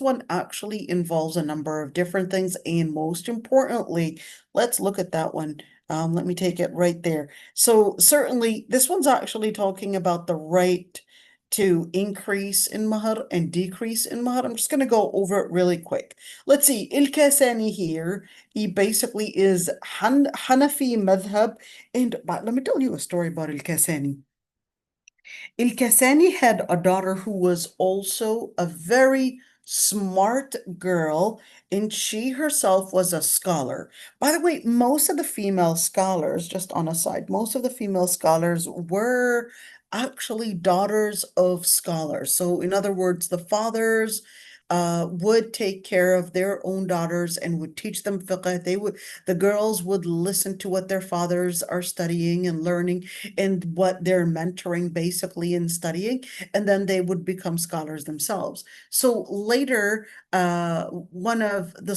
one actually involves a number of different things, and most importantly, let's look at that one. Let me take it right there. So certainly, this one's actually talking about the right to increase in mahar and decrease in mahar. I'm just going to go over it really quick. Let's see. Il-Kasani here, he basically is Hanafi madhab. But let me tell you a story about Il-Kasani. Il-Kasani had a daughter who was also a very smart girl, and she herself was a scholar. By the way, most of the female scholars, just on a side, most of the female scholars were actually daughters of scholars. So, in other words, the fathers would take care of their own daughters and would teach them fiqh. The girls would listen to what their fathers are studying and learning and what they're mentoring basically in studying, and then they would become scholars themselves. So later, one of the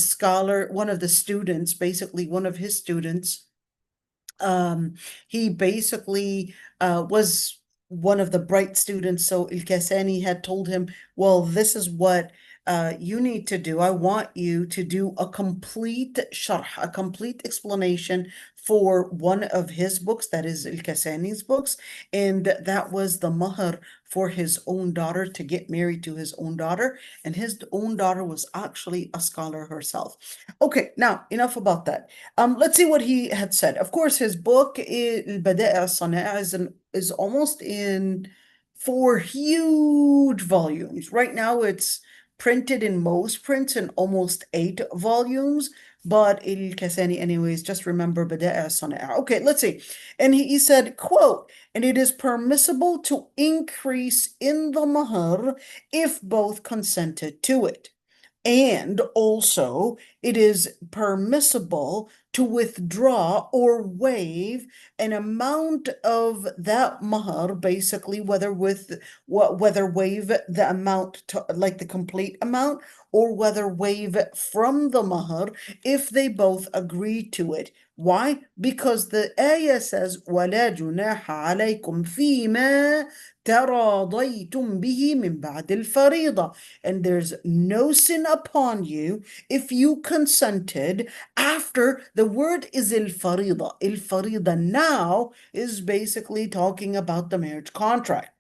students, basically one of his students, he basically was one of the bright students. So Il-Kasani had told him, well, this is what you need to do. I want you to do a complete sharh, a complete explanation for one of his books, that is Al-Kasani's books, and that was the mahar for his own daughter, to get married to his own daughter, and his own daughter was actually a scholar herself. Okay, now enough about that. Let's see what he had said. Of course, his book البدائع الصنائع is almost in 4 huge volumes. Right now, it's printed in most prints in almost 8 volumes, but الكساني anyways, just remember بدائع الصنائع. Okay, let's see. And he said, quote, and it is permissible to increase in the mahar if both consented to it. And also, it is permissible to withdraw or waive an amount of that mahar, basically, whether waive the amount to like the complete amount, or whether waive from the mahar if they both agree to it. Why? Because the ayah says, وَلَا جُنَاحَ عَلَيْكُمْ فِيمَا تَرَاضَيْتُمْ بِهِ مِنْ بَعْدِ الْفَرِيضَةِ, and there's no sin upon you if you consented after. The word is il-farida. Il-farida now is basically talking about the marriage contract.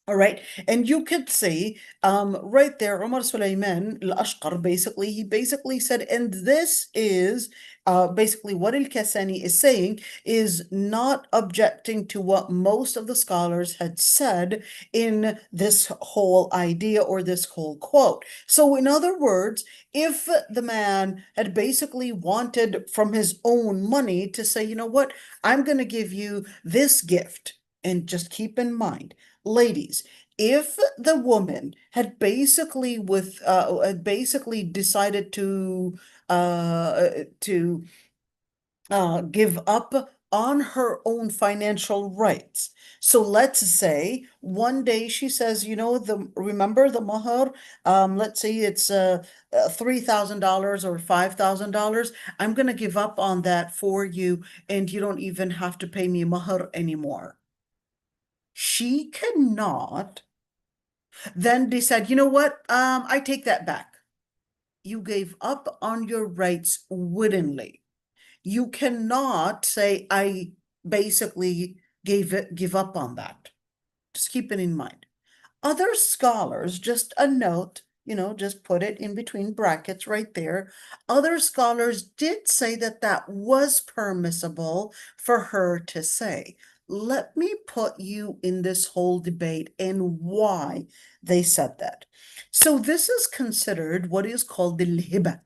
All right. And you could see right there, Umar Sulaiman al-Ashqar, he basically said, and this is basically what Al-Kasani is saying, is not objecting to what most of the scholars had said in this whole idea or this whole quote. So in other words, if the man had basically wanted from his own money to say, you know what, I'm going to give you this gift, and just keep in mind, ladies, if the woman had basically decided to give up on her own financial rights. So let's say one day she says, you know, remember the mahar, let's say it's $3,000 or $5,000. I'm going to give up on that for you, and you don't even have to pay me mahar anymore. She cannot then decide, you know what, I take that back. You gave up on your rights wittingly. You cannot say, I basically give up on that. Just keep it in mind. Other scholars, just a note, just put it in between brackets right there. Other scholars did say that that was permissible for her to say. Let me put you in this whole debate and why they said that. So this is considered what is called the hiba.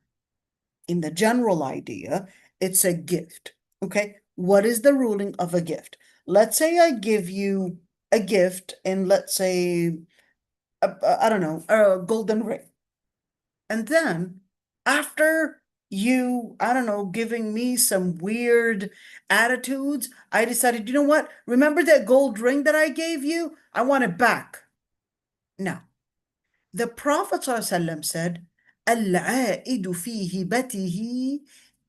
In the general idea, it's a gift. Okay, what is the ruling of a gift? Let's say I give you a gift, and let's say, I don't know, a golden ring. And then after you, I don't know, giving me some weird attitudes, I decided, you know what? Remember that gold ring that I gave you? I want it back. Now, the Prophet ﷺ said, العائد في هبته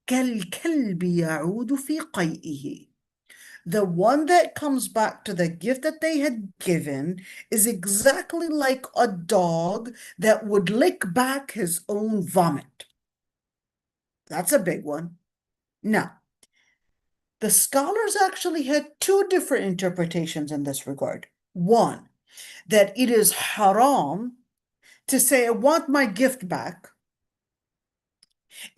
كالكلب يعود في قيئه. The one that comes back to the gift that they had given is exactly like a dog that would lick back his own vomit. That's a big one. Now, the scholars actually had two different interpretations in this regard. One, that it is haram to say, I want my gift back,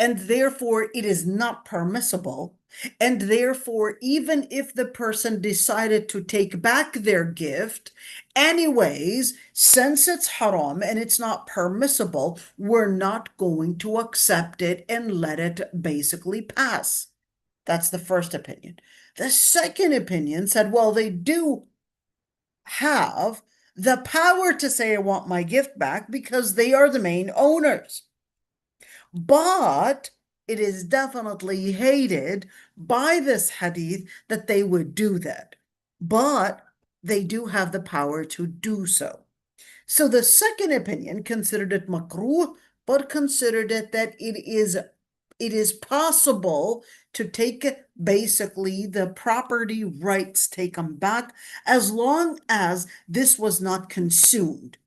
and therefore it is not permissible. And therefore, even if the person decided to take back their gift, anyways, since it's haram and it's not permissible, we're not going to accept it and let it basically pass. That's the first opinion. The second opinion said, well, they do have the power to say, I want my gift back because they are the main owners. But it is definitely hated by this hadith that they would do that. But they do have the power to do so. So the second opinion considered it makruh, but considered it that it is possible to take basically the property rights taken back as long as this was not consumed.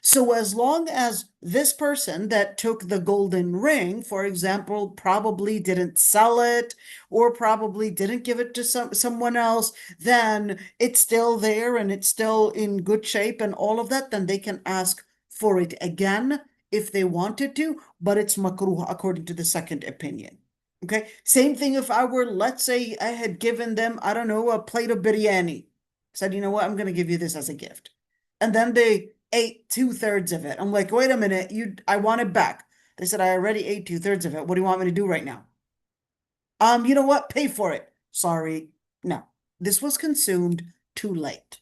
So as long as this person that took the golden ring, for example, probably didn't sell it or probably didn't give it to someone else, then it's still there and it's still in good shape and all of that, then they can ask for it again if they wanted to, but it's makruh according to the second opinion. Okay, same thing if I were, let's say I had given them, I don't know, a plate of biryani. Said, you know what, I'm going to give you this as a gift. And then they ate 2/3 of it. I'm like, wait a minute, I want it back. They said, I already ate 2/3 of it. What do you want me to do right now? You know what? Pay for it. Sorry. No, this was consumed too late.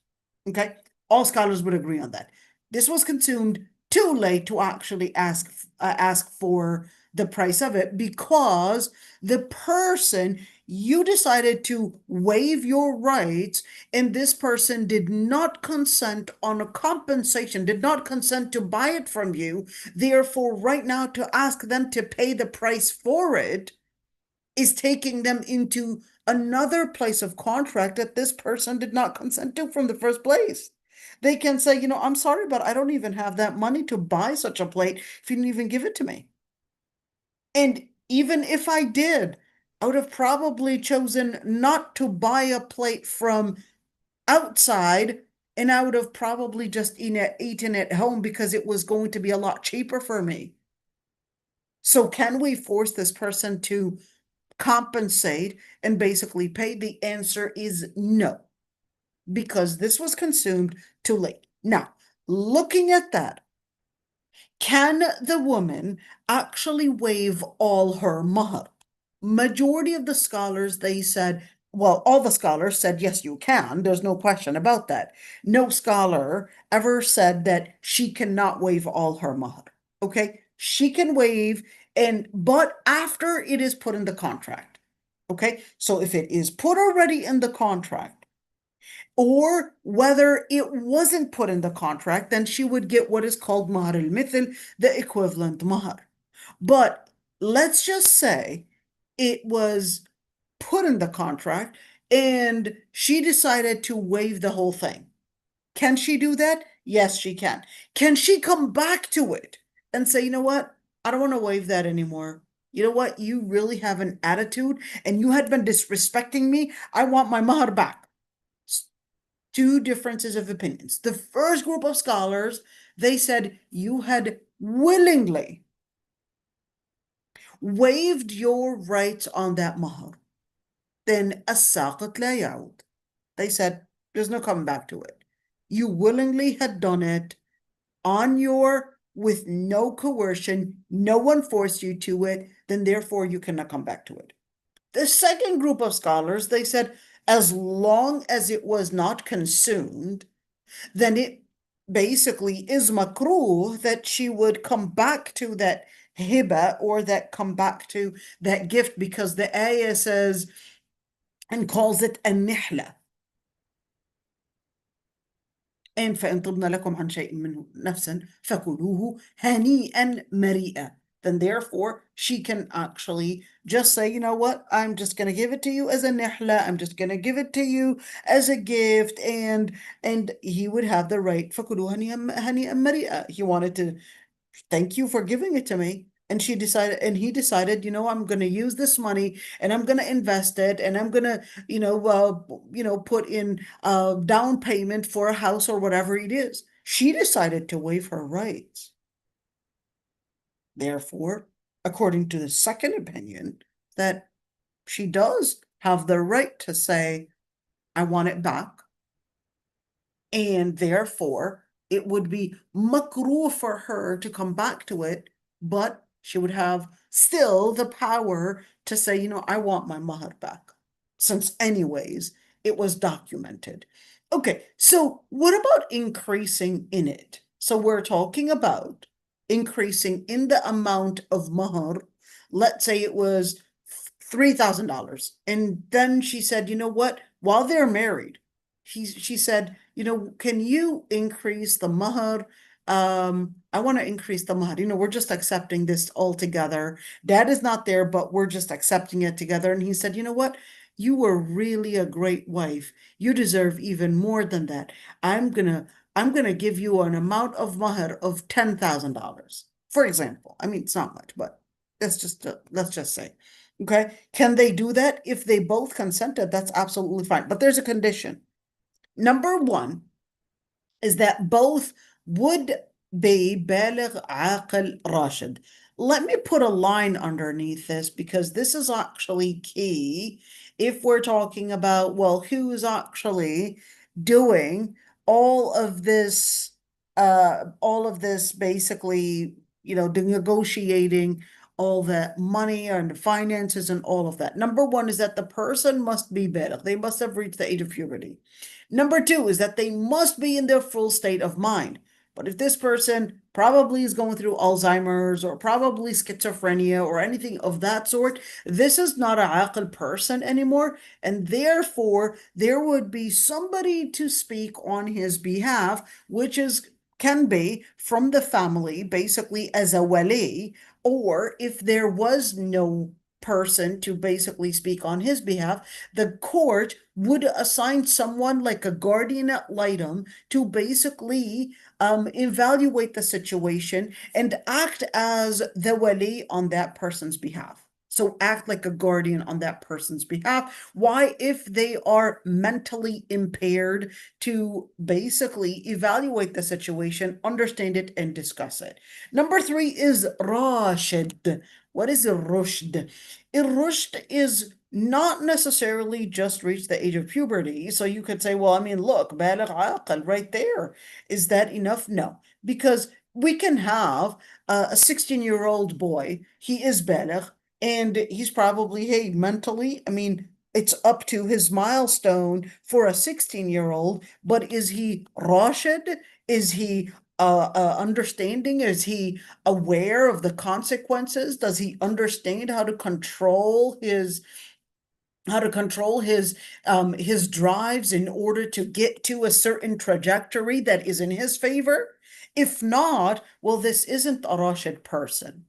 Okay. All scholars would agree on that. This was consumed too late to actually ask for the price of it because the person, you decided to waive your rights, and this person did not consent on a compensation, did not consent to buy it from you. Therefore, right now, to ask them to pay the price for it is taking them into another place of contract that this person did not consent to from the first place. They can say, you know, I'm sorry, but I don't even have that money to buy such a plate if you didn't even give it to me. And even if I did, I would have probably chosen not to buy a plate from outside, and I would have probably just eaten at home because it was going to be a lot cheaper for me. So can we force this person to compensate and basically pay? The answer is no, because this was consumed too late. Now, looking at that, can the woman actually waive all her mahar? Majority of the scholars, they said, well, all the scholars said, yes, you can. There's no question about that. No scholar ever said that she cannot waive all her mahar. Okay, she can waive, but after it is put in the contract. Okay, so if it is put already in the contract, or whether it wasn't put in the contract, then she would get what is called mahar al-mithil, the equivalent mahar. But let's just say it was put in the contract and she decided to waive the whole thing. Can she do that? Yes, she can. Can she come back to it and say, you know what? I don't want to waive that anymore. You know what? You really have an attitude and you had been disrespecting me. I want my mahar back. Two differences of opinions. The first group of scholars, they said you had willingly waived your rights on that mahar. Then as-saqit la yaud. They said there's no coming back to it. You willingly had done it with no coercion, no one forced you to it, then therefore you cannot come back to it. The second group of scholars, they said, as long as it was not consumed, then it basically is makruh that she would come back to that hiba or that come back to that gift, because the ayah says and calls it an-nihla. And فإن طبن لكم عن شيء منه نفسا فكلوه هنيئا مريئا. then therefore she can actually just say, you know what, I'm just going to give it to you as a nihla, I'm just going to give it to you as a gift, and he would have the right. فَكُلُوا هَنِيئًا مَرِيئًا. He wanted to thank you for giving it to me. And he decided, I'm going to use this money and I'm going to invest it and I'm going to, put in a down payment for a house or whatever it is. She decided to waive her rights. Therefore, according to the second opinion, that she does have the right to say, I want it back. And therefore, it would be makruh for her to come back to it, but she would have still the power to say, I want my mahar back, since anyways, it was documented. Okay, so what about increasing in it? So we're talking about increasing in the amount of mahar. Let's say it was $3,000. And then she said, you know what? While they're married, she said, can you increase the mahar? I want to increase the mahar. We're just accepting this all together. Dad is not there, but we're just accepting it together. And he said, you know what? You were really a great wife. You deserve even more than that. I'm gonna give you an amount of mahar of $10,000, for example. I mean, it's not much, but let's just say. Okay. Can they do that? If they both consented, that's absolutely fine. But there's a condition. Number one is that both would be baligh, aqil, rashid. Let me put a line underneath this because this is actually key if we're talking about, well, who is actually doing all of this basically, the negotiating, all that money and the finances and all of that. Number one is that the person must be baligh. They must have reached the age of puberty. Number two is that they must be in their full state of mind. But if this person probably is going through Alzheimer's or probably schizophrenia or anything of that sort, this is not an aqil person anymore. And therefore, there would be somebody to speak on his behalf, which can be from the family, basically as a wali, or if there was no person to basically speak on his behalf, the court would assign someone like a guardian ad litem to basically evaluate the situation and act as the wali on that person's behalf. So act like a guardian on that person's behalf. Why? If they are mentally impaired, to basically evaluate the situation, understand it, and discuss it. Number three is Rashid. What is a rushd? A rushd is not necessarily just reach the age of puberty. So you could say, well, I mean, look, baligh aqil right there. Is that enough? No, because we can have a 16-year-old boy. He is baligh, and he's probably, hey, mentally, I mean, it's up to his milestone for a 16-year-old, but is he Rashid? Is he understanding? Is he aware of the consequences? Does he understand how to control his drives in order to get to a certain trajectory that is in his favor? If not, well, this isn't a Rashid person.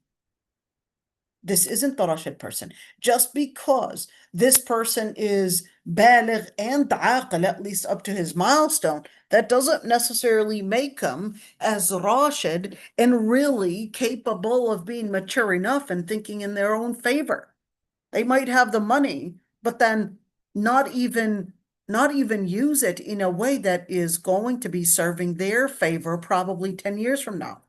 This isn't the Rashid person. Just because this person is baligh and aqil, at least up to his milestone, that doesn't necessarily make him as Rashid and really capable of being mature enough and thinking in their own favor. They might have the money, but then not even use it in a way that is going to be serving their favor probably 10 years from now.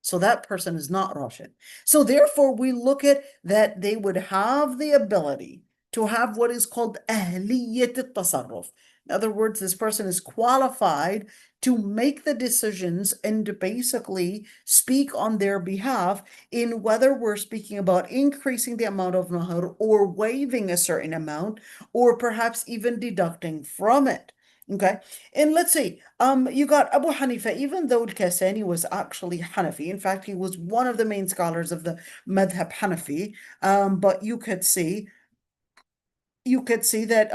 So that person is not Rashid. So therefore, we look at that they would have the ability to have what is called ahliyat al-tasarruf. In other words, this person is qualified to make the decisions and to basically speak on their behalf in whether we're speaking about increasing the amount of mahar or waiving a certain amount or perhaps even deducting from it. Okay, and let's see, you got Abu Hanifa, even though Al-Kasani was actually Hanafi. In fact, he was one of the main scholars of the Madhab Hanafi. But you could see that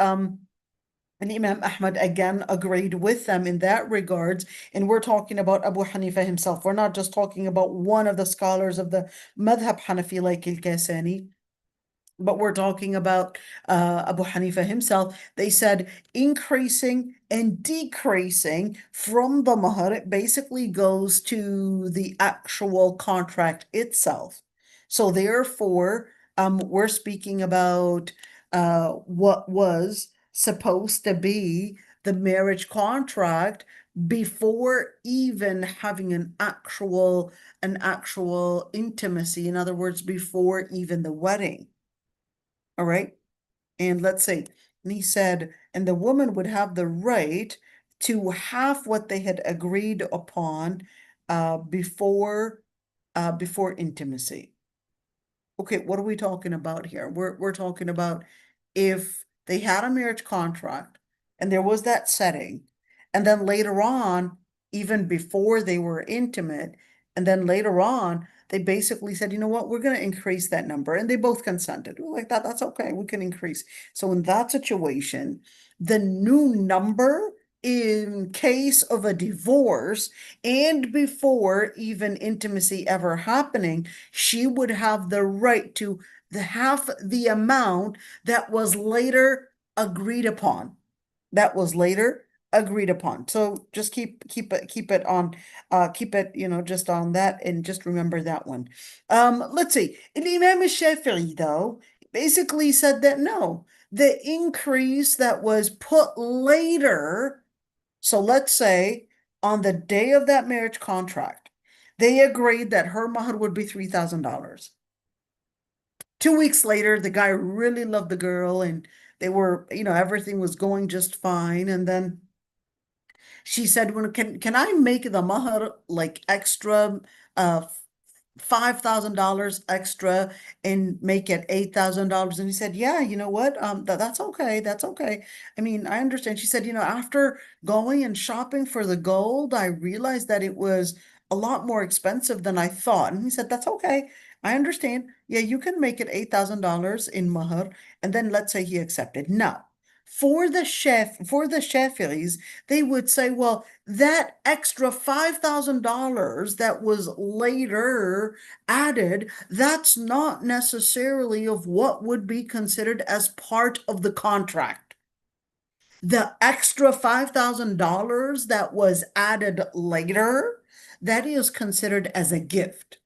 And Imam Ahmad again agreed with them in that regards. And we're talking about Abu Hanifa himself. We're not just talking about one of the scholars of the Madhab Hanafi like Al-Kasani, but we're talking about Abu Hanifa himself. They said increasing and decreasing from the mahar, it basically goes to the actual contract itself. So therefore, we're speaking about what was supposed to be the marriage contract before even having an actual intimacy. In other words, before even the wedding. All right. And let's say, and he said, and the woman would have the right to half what they had agreed upon before intimacy. Okay, what are we talking about here? We're talking about if they had a marriage contract and there was that setting, and then later on, even before they were intimate, and then later on, they basically said, you know what, we're going to increase that number. And they both consented. We're like that, that's okay, we can increase. So in that situation, the new number in case of a divorce and before even intimacy ever happening, she would have the right to half the amount that was later agreed upon. That was later agreed upon. So just keep it on, keep it, just on that, and just remember that one. Let's see. Imam Shafi'i, though, basically said that no, the increase that was put later. So let's say on the day of that marriage contract, they agreed that her mahar would be $3,000. 2 weeks later, the guy really loved the girl and they were, everything was going just fine. And then she said, "When can I make the mahar like extra, uh, $5,000 extra and make it $8,000?" And he said, "Yeah, you know what? That's okay. That's okay. I mean, I understand." She said, "After going and shopping for the gold, I realized that it was a lot more expensive than I thought." And he said, "That's okay. I understand. Yeah, you can make it $8,000 in mahar." And then let's say he accepted. Now, for the Shafi'is, they would say, well, that extra $5,000 that was later added, that's not necessarily of what would be considered as part of the contract. The extra $5,000 that was added later, that is considered as a gift.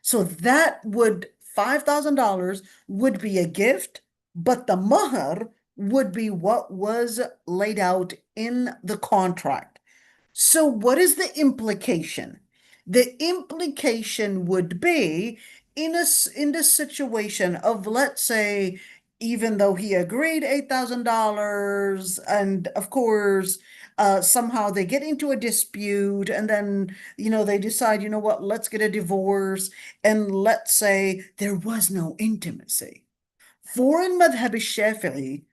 So that would $5,000 would be a gift, but the mahar would be what was laid out in the contract. So what is the implication? The implication would be in this situation of, let's say, even though he agreed $8,000, and of course, somehow they get into a dispute, and then, they decide, you know what, let's get a divorce, and let's say there was no intimacy. For in Madhab al-Shafi'i,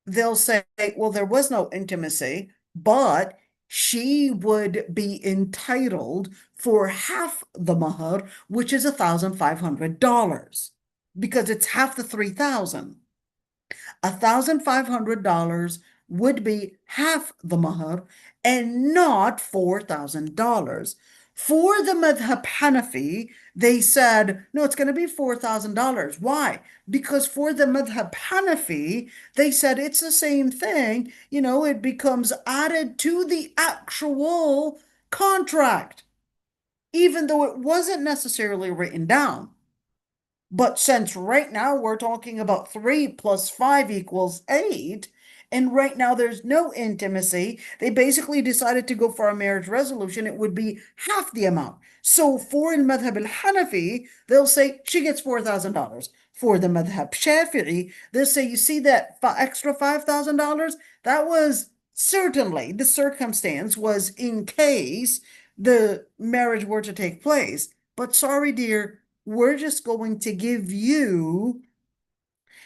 they'll say, well, there was no intimacy, but she would be entitled for half the mahar, which is $1,500, because it's half the 3,000. $1,500 would be half the mahar and not $4,000. For the Madhab Hanafi, they said, no, it's going to be $4,000. Why? Because for the Madhab Hanafi, they said it's the same thing. It becomes added to the actual contract, even though it wasn't necessarily written down. But since right now we're talking about 3 plus 5 equals 8, and right now there's no intimacy, they basically decided to go for a marriage resolution. It would be half the amount. So for the Madhab al-Hanafi, they'll say she gets $4,000. For the Madhab Shafi'i, they'll say, you see that extra $5,000? That was certainly, the circumstance was in case the marriage were to take place. But sorry, dear, we're just going to give you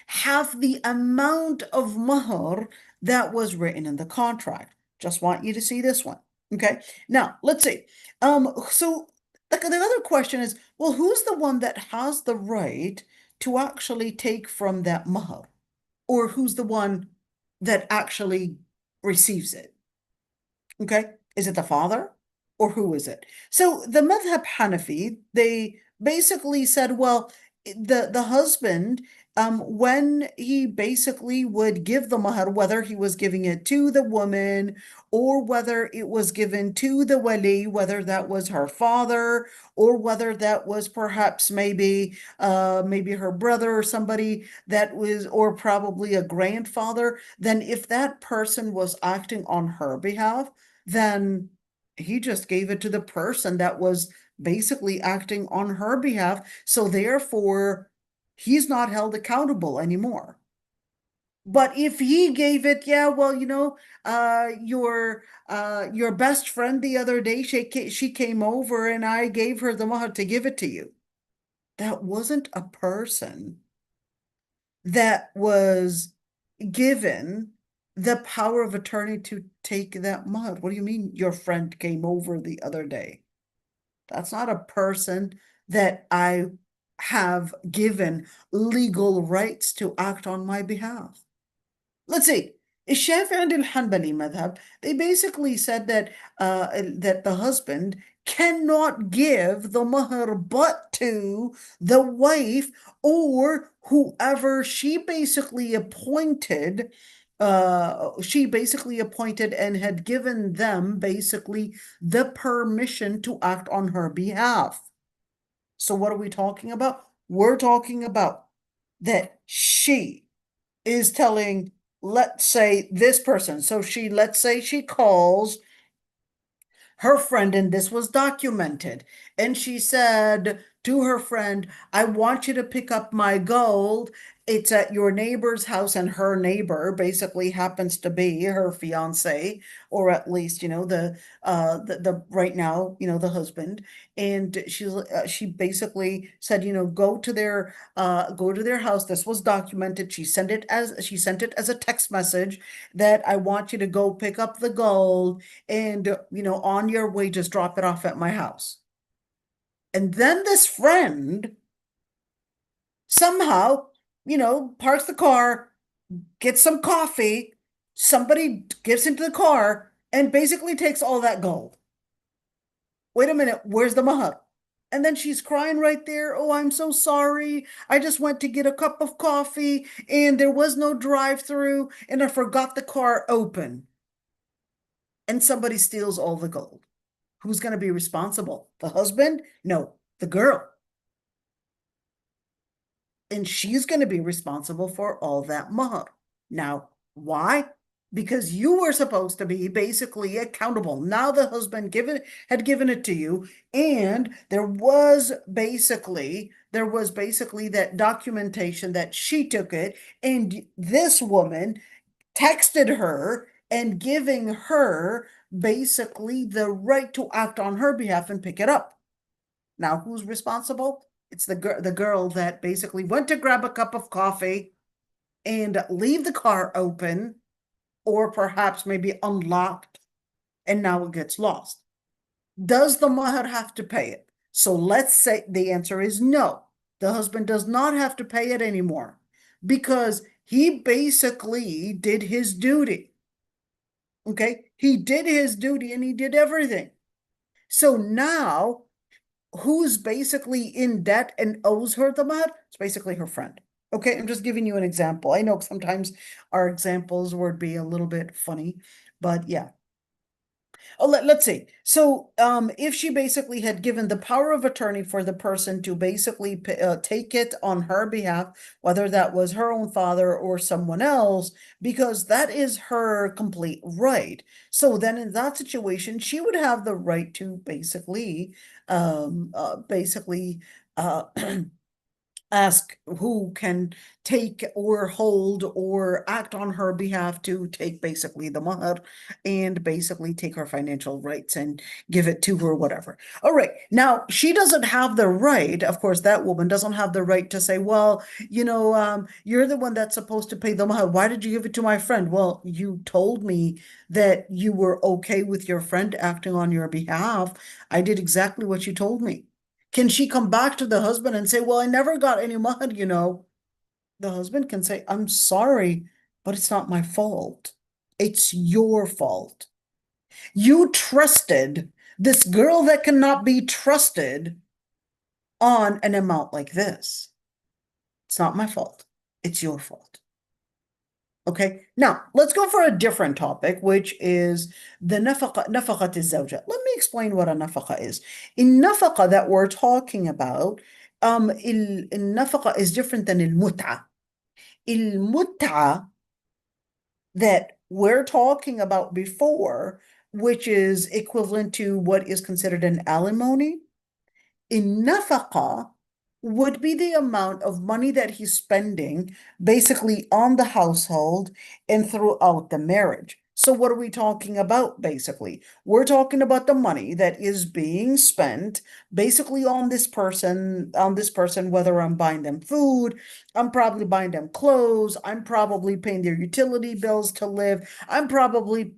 half the amount of mahar that was written in the contract. Just want you to see this one. Okay. Now, let's see. So the other question is, well, who's the one that has the right to actually take from that mahar? Or who's the one that actually receives it. Okay, is it the father or who is it? So the madhab Hanafi, they basically said, well, the husband, when he basically would give the mahar, whether he was giving it to the woman or whether it was given to the wali, whether that was her father or whether that was perhaps maybe her brother or somebody that was, or probably a grandfather, then if that person was acting on her behalf, then he just gave it to the person that was basically acting on her behalf. So therefore, he's not held accountable anymore. But if he gave it, yeah, well, your best friend the other day, she came over and I gave her the mahar to give it to you. That wasn't a person that was given the power of attorney to take that mud. What do you mean your friend came over the other day? That's not a person that I have given legal rights to act on my behalf. Let's see. الشافعي and الحنبلي madhab, they basically said that the husband cannot give the mahar but to the wife or whoever she basically appointed and had given them basically the permission to act on her behalf. So what are we talking about? We're talking about that she is telling, let's say, this person. So let's say she calls her friend, and this was documented. And she said to her friend, I want you to pick up my gold. It's at your neighbor's house, and her neighbor basically happens to be her fiance, or at least, the right now, the husband. And she basically said, go to their house. This was documented. She sent it as a text message that I want you to go pick up the gold and on your way just drop it off at my house. And then this friend somehow parks the car, gets some coffee, somebody gets into the car and basically takes all that gold. Wait a minute, where's the mahar? And then she's crying right there. Oh, I'm so sorry. I just went to get a cup of coffee and there was no drive-through and I forgot the car open. And somebody steals all the gold. Who's going to be responsible? The husband? No, the girl. And she's going to be responsible for all that mahar. Now, why? Because you were supposed to be basically accountable. Now the husband had given it to you, and there was basically that documentation that she took it, and this woman texted her and giving her basically the right to act on her behalf and pick it up. Now, who's responsible? It's the girl that basically went to grab a cup of coffee and leave the car open, or perhaps maybe unlocked, and now it gets lost. Does the mahar have to pay it? So let's say the answer is no. The husband does not have to pay it anymore because he basically did his duty. Okay, he did his duty and he did everything. So now, who's basically in debt and owes her the mahar? It's basically her friend. Okay, I'm just giving you an example. I know sometimes our examples would be a little bit funny, but yeah. Oh, let's see. So, if she basically had given the power of attorney for the person to basically take it on her behalf, whether that was her own father or someone else, because that is her complete right. So then in that situation, she would have the right to basically, ask who can take or hold or act on her behalf to take basically the mahar and basically take her financial rights and give it to her, whatever. All right. Now, she doesn't have the right, of course, that woman doesn't have the right to say, well, you're the one that's supposed to pay the mahar. Why did you give it to my friend? Well, you told me that you were okay with your friend acting on your behalf. I did exactly what you told me. Can she come back to the husband and say, well, I never got any mahar? The husband can say, I'm sorry, but it's not my fault. It's your fault. You trusted this girl that cannot be trusted on an amount like this. It's not my fault. It's your fault. Okay, now let's go for a different topic, which is the nafaqat al-zawja. Let me explain what a nafaqa is. In nafaqa that we're talking about, nafaqa is different than al-mut'a. Al-mut'a that we're talking about before, which is equivalent to what is considered an alimony, in nafaqa would be the amount of money that he's spending basically on the household and throughout the marriage. So what are we talking about basically? We're talking about the money that is being spent basically on this person, whether I'm buying them food, I'm probably buying them clothes, I'm probably paying their utility bills to live, I'm probably,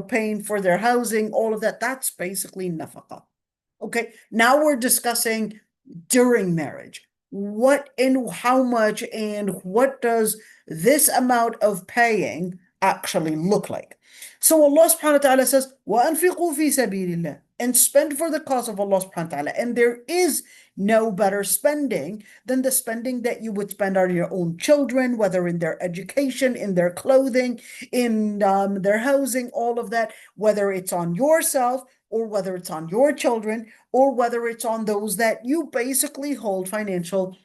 paying for their housing, all of that. That's basically nafaqa. Okay, now we're discussing during marriage. What and how much and what does this amount of paying actually look like? So Allah subhanahu wa ta'ala says, وَأَنْفِقُوا فِي سَبِيلِ اللَّهِ, and spend for the cause of Allah subhanahu wa ta'ala. And there is no better spending than the spending that you would spend on your own children, whether in their education, in their clothing, in their housing, all of that, whether it's on yourself or whether it's on your children, or whether it's on those that you basically hold financial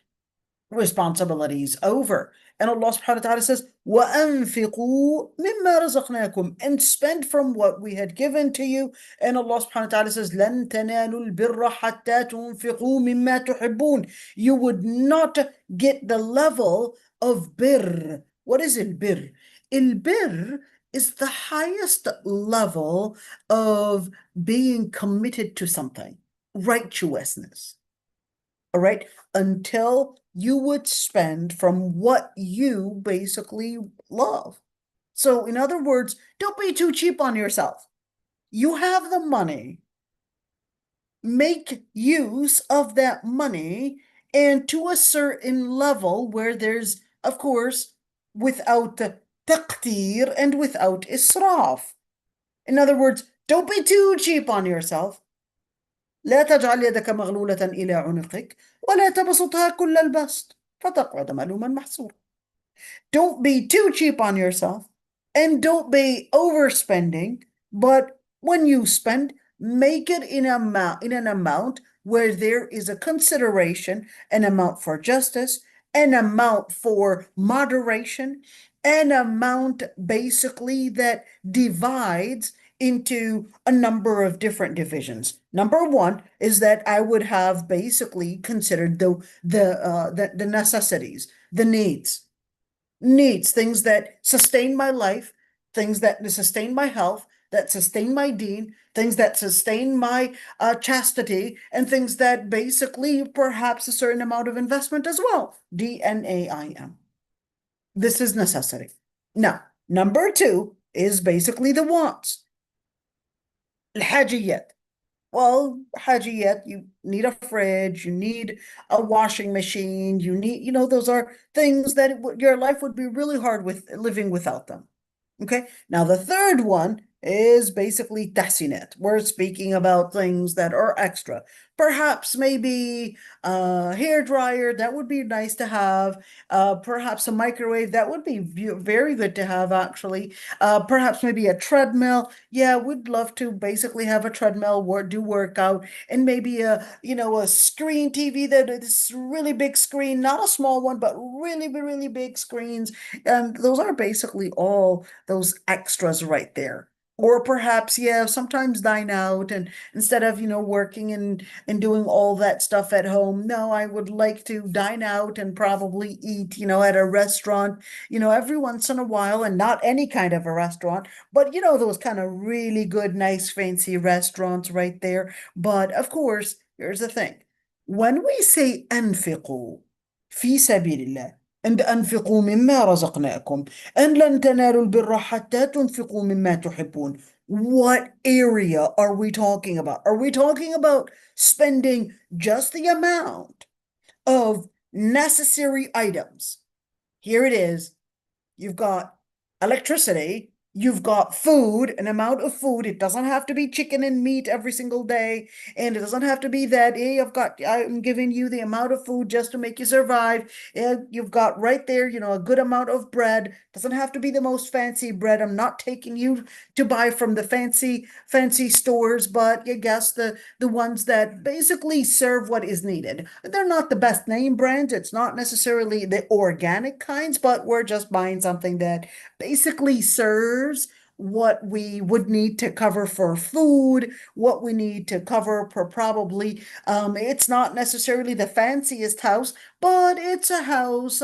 responsibilities over. And Allah subhanahu wa ta'ala says, وَأَنْفِقُوا مِمَّا رَزَقْنَاكُمْ, and spend from what we had given to you. And Allah subhanahu wa ta'ala says, لَن تَنَالُوا الْبِرَّ حَتَّى تُنْفِقُوا مِمَّا تُحِبُّونَ. You would not get the level of birr. What is al-birr? Al-birr is the highest level of being committed to something, righteousness. All right, until you would spend from what you basically love. So, in other words, don't be too cheap on yourself. You have the money, make use of that money, and to a certain level where there's, of course, without taqtir and without israf. In other words, don't be too cheap on yourself. لا تجعل يدك مغلولة إلى عنقك ولا تبسطها كل البسط فتقعد ملوما محسورا. Don't be too cheap on yourself and don't be overspending, but when you spend, make it in an amount where there is a consideration, an amount for justice, an amount for moderation, an amount basically that divides into a number of different divisions. Number one is that I would have basically considered the necessities, the needs, things that sustain my life, things that sustain my health, that sustain my deen, things that sustain my chastity, and things that basically perhaps a certain amount of investment as well. DNAIM. This is necessity. Now, number two is basically the wants. الحاجيات. Well, حاجيات, you need a fridge, you need a washing machine, you need, those are things that your life would be really hard with living without them. Okay, now the third one is basically tahsinat. We're speaking about things that are extra. Perhaps maybe a hair dryer, that would be nice to have. Perhaps a microwave, that would be very good to have actually. Perhaps maybe a treadmill. Yeah, we'd love to basically have a treadmill or do workout, and maybe a screen TV that is really big screen, not a small one, but really, really big screens. And those are basically all those extras right there. Or perhaps, yeah, sometimes dine out, and instead of, working and doing all that stuff at home, no, I would like to dine out and probably eat, at a restaurant, every once in a while, and not any kind of a restaurant, but those kind of really good, nice, fancy restaurants right there. But of course, here's the thing. When we say أنفقوا في سبيل الله, and أنفقوا مما رزقناكم, and لن تنالوا البر حتى تنفقوا مما تحبون. What area are we talking about? Are we talking about spending just the amount of necessary items? Here it is. You've got electricity, You've got food, an amount of food. It doesn't have to be chicken and meat every single day. And it doesn't have to be that, hey, I'm giving you the amount of food just to make you survive. You've got right there, a good amount of bread. Doesn't have to be the most fancy bread. I'm not taking you to buy from the fancy stores, but I guess the ones that basically serve what is needed. They're not the best name brands. It's not necessarily the organic kinds, but we're just buying something that basically serves what we would need to cover for food, what we need to cover for probably, it's not necessarily the fanciest house, but it's a house,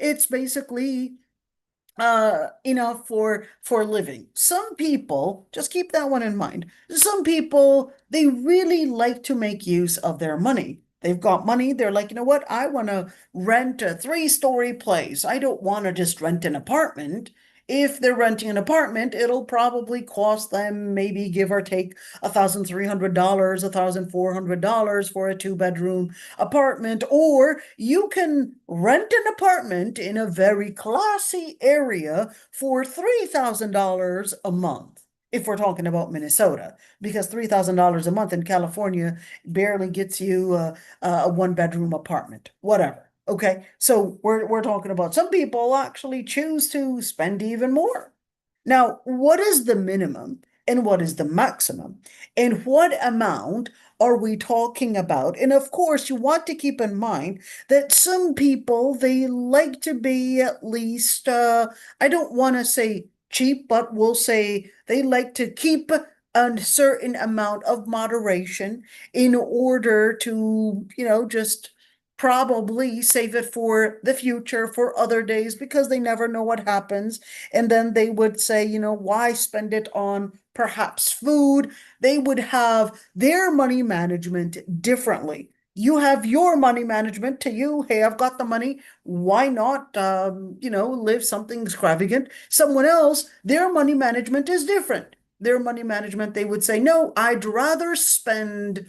it's basically enough for living. Some people, just keep that one in mind. Some people, they really like to make use of their money. They've got money. They're like, you know what? I want to rent a three-story place. I don't want to just rent an apartment. If they're renting an apartment, it'll probably cost them maybe give or take $1,300, $1,400 for a two-bedroom apartment, or you can rent an apartment in a very classy area for $3,000 a month. If we're talking about Minnesota, because $3,000 a month in California barely gets you a one-bedroom apartment, whatever. Okay, so we're talking about some people actually choose to spend even more. Now, what is the minimum and what is the maximum? And what amount are we talking about? And of course, you want to keep in mind that some people, they like to be at least, I don't want to say cheap, but we'll say they like to keep a certain amount of moderation in order to, just probably save it for the future, for other days, because they never know what happens. And then they would say, why spend it on perhaps food? They would have their money management differently. You have your money management to you. Hey, I've got the money. Why not, live something extravagant? Someone else, their money management is different. Their money management, they would say, no, I'd rather spend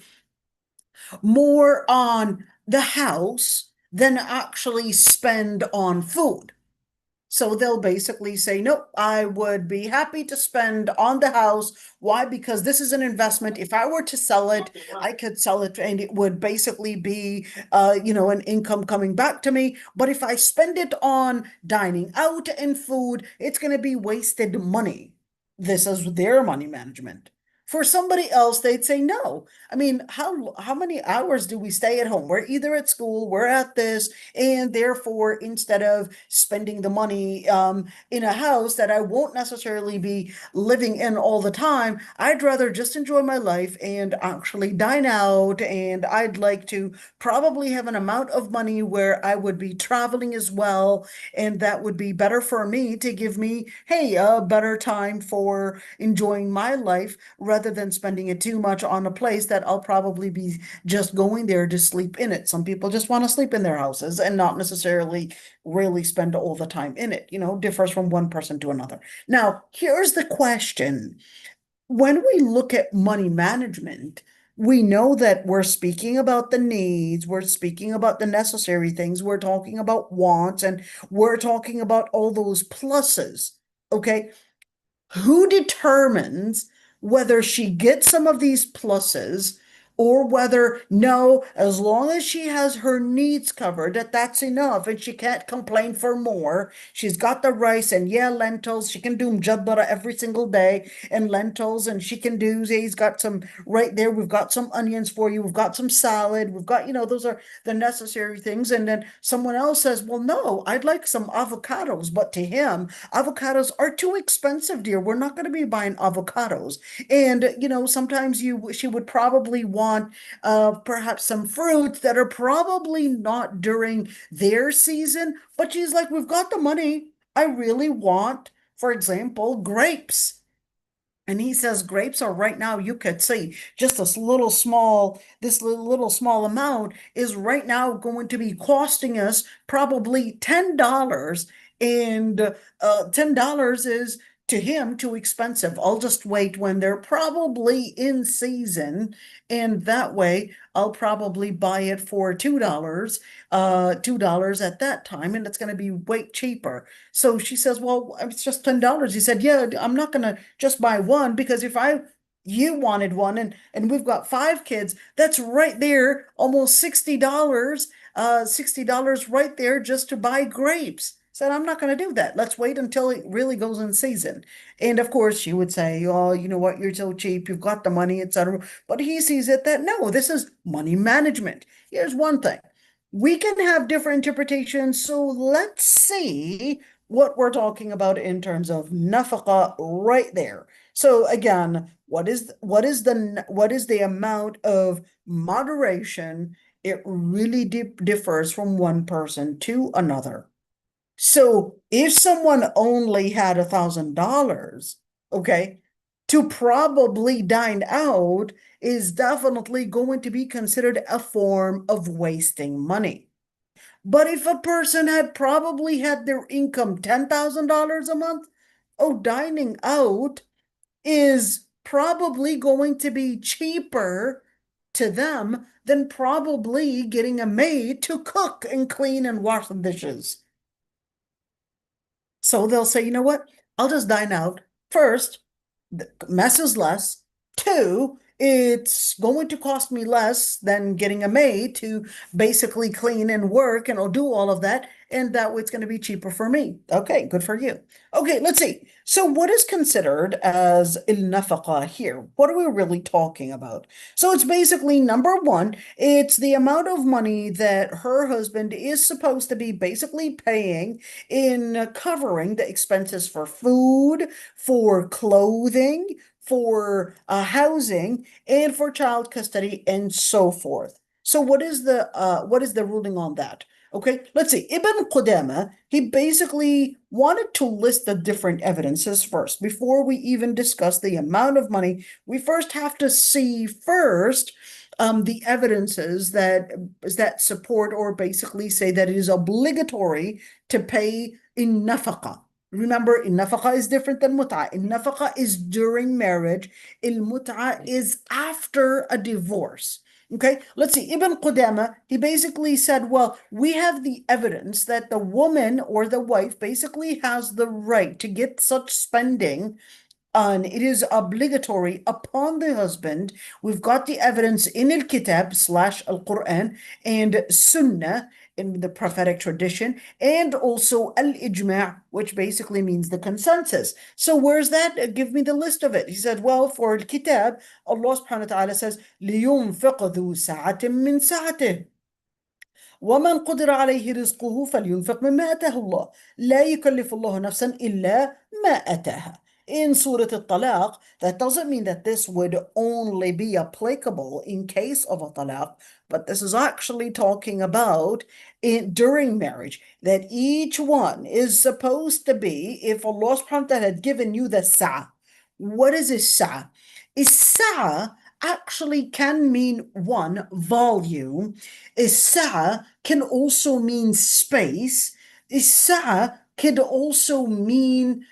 more on the house than actually spend on food. So they'll basically say, nope, I would be happy to spend on the house. Why? Because this is an investment. If I were to sell it, I could sell it and it would basically be, an income coming back to me. But if I spend it on dining out and food, it's going to be wasted money. This is their money management. For somebody else, they'd say no. I mean, how many hours do we stay at home? We're either at school, we're at this, and therefore, instead of spending the money in a house that I won't necessarily be living in all the time, I'd rather just enjoy my life and actually dine out. And I'd like to probably have an amount of money where I would be traveling as well, and that would be better for me to give me, hey, a better time for enjoying my life rather than spending it too much on a place that I'll probably be just going there to sleep in it. Some people just want to sleep in their houses and not necessarily really spend all the time in it, differs from one person to another. Now, here's the question. When we look at money management, we know that we're speaking about the needs, we're speaking about the necessary things, we're talking about wants, and we're talking about all those pluses. Okay, who determines whether she gets some of these pluses or whether no, as long as she has her needs covered, that's enough and she can't complain for more. She's got the rice and yeah, lentils. She can do mjaddara every single day and lentils, and she can do, he's got some right there. We've got some onions for you. We've got some salad. We've got, those are the necessary things. And then someone else says, well, no, I'd like some avocados, but to him, avocados are too expensive, dear. We're not going to be buying avocados. And, sometimes she would probably want perhaps some fruits that are probably not during their season, but she's like, we've got the money. I really want, for example, grapes. And he says grapes are right now, you could see just this little small amount is right now going to be costing us probably $10. And $10 is to him too expensive. I'll just wait when they're probably in season, and that way I'll probably buy it for $2 at that time, and it's going to be way cheaper. So she says, well, it's just $10. He said, yeah, I'm not going to just buy one, because if you wanted one, and we've got 5 kids, that's right there, almost $60, $60 right there just to buy grapes. Said, I'm not going to do that. Let's wait until it really goes in season. And of course, she would say, oh, you know what? You're so cheap. You've got the money, etc. But he sees it that no, this is money management. Here's one thing. We can have different interpretations. So let's see what we're talking about in terms of nafaqah right there. So again, what is the amount of moderation? It really differs from one person to another. So if someone only had $1,000, okay, to probably dine out is definitely going to be considered a form of wasting money. But if a person had probably had their income $10,000 a month, oh, dining out is probably going to be cheaper to them than probably getting a maid to cook and clean and wash the dishes. So they'll say, you know what? I'll just dine out. First, the mess is less. 2, it's going to cost me less than getting a maid to basically clean and work, and I'll do all of that. And that way it's going to be cheaper for me. Okay, good for you. Okay, let's see. So what is considered as al-nafaqah here? What are we really talking about? So it's basically, number one, it's the amount of money that her husband is supposed to be basically paying in covering the expenses for food, for clothing, for housing, and for child custody, and so forth. So what is the ruling on that? Okay, let's see. Ibn Qudama, he basically wanted to list the different evidences first. Before we even discuss the amount of money, we first have to see first the evidences that support or basically say that it is obligatory to pay in nafaqah. Remember, in nafaqah is different than mut'ah. In nafaqah is during marriage. In mut'ah is after a divorce. Okay, let's see. Ibn Qudama, he basically said, well, we have the evidence that the woman or the wife basically has the right to get such spending, and it is obligatory upon the husband. We've got the evidence in al-Kitab / al-Quran and Sunnah in the prophetic tradition, and also al-Ijma', which basically means the consensus. So where's that? Give me the list of it. He said, well, for al-Kitab, Allah subhanahu wa ta'ala says, لِيُنْفِقْ ذُو سَعَةٍ مِّن سَعَتِهِ ومن قدر عليه رزقه فلينفق مما آتاه الله لا يكلف الله نفسا إلا ما آتاها. In Surah Al-Talaq, that doesn't mean that this would only be applicable in case of a talaq, but this is actually talking about during marriage, that each one is supposed to be, if Allah subhanahu wa ta'ala had given you the sa'a. What is a sa'a? A sa'a actually can mean one, volume. Sa'a can also mean space. Sa'a can also mean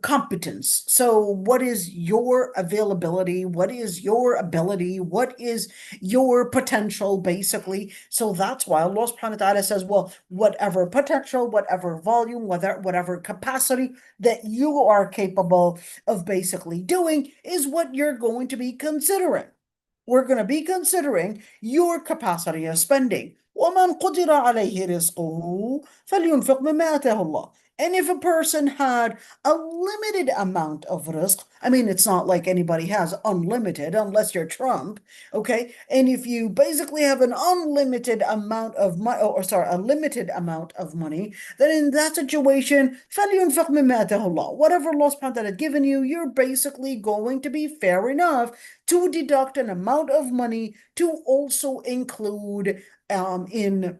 competence. So what is your availability? What is your ability? What is your potential, basically? So that's why Allah subhanahu wa ta'ala says, well, whatever potential, whatever volume, whatever capacity that you are capable of basically doing is what you're going to be considering. We're going to be considering your capacity of spending. وَمَنْ قُدِرَ عَلَيْهِ رِزْقُهُ فَلْيُنْفِقْ مِمَّا آتَاهُ اللَّهُ. And if a person had a limited amount of rizq, I mean, it's not like anybody has unlimited unless you're Trump, okay? And if you basically have an unlimited amount of money, or sorry, a limited amount of money, then in that situation, فَلْيُنْفِقْ مِمَّا آتَاهُ اللَّهُ. Whatever Allah subhanahu wa ta'ala had given you, you're basically going to be fair enough to deduct an amount of money to also include in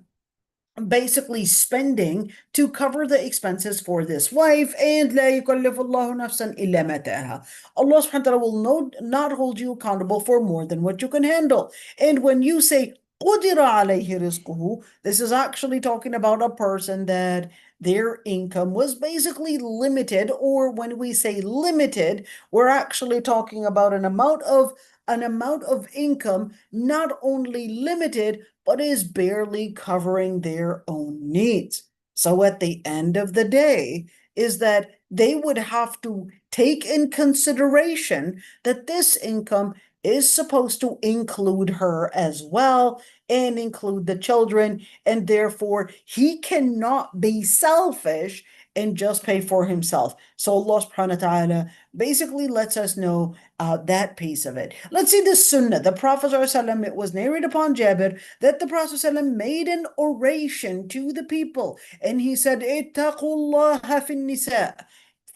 basically spending to cover the expenses for this wife. And لا يكلف الله نفسا إلا ما آتاها. Allah subhanahu wa ta'ala will not hold you accountable for more than what you can handle. And when you say قدر عليه رزقه. This is actually talking about a person that their income was basically limited, or when we say limited, we're actually talking about an amount of income not only limited, but is barely covering their own needs. So at the end of the day, is that they would have to take in consideration that this income is supposed to include her as well and include the children, and therefore he cannot be selfish and just pay for himself. So Allah subhanahu wa ta'ala basically lets us know that piece of it. Let's see the sunnah. The Prophet ﷺ, it was narrated upon Jabir that the Prophet ﷺ made an oration to the people, and he said, اتقوا الله في النساء.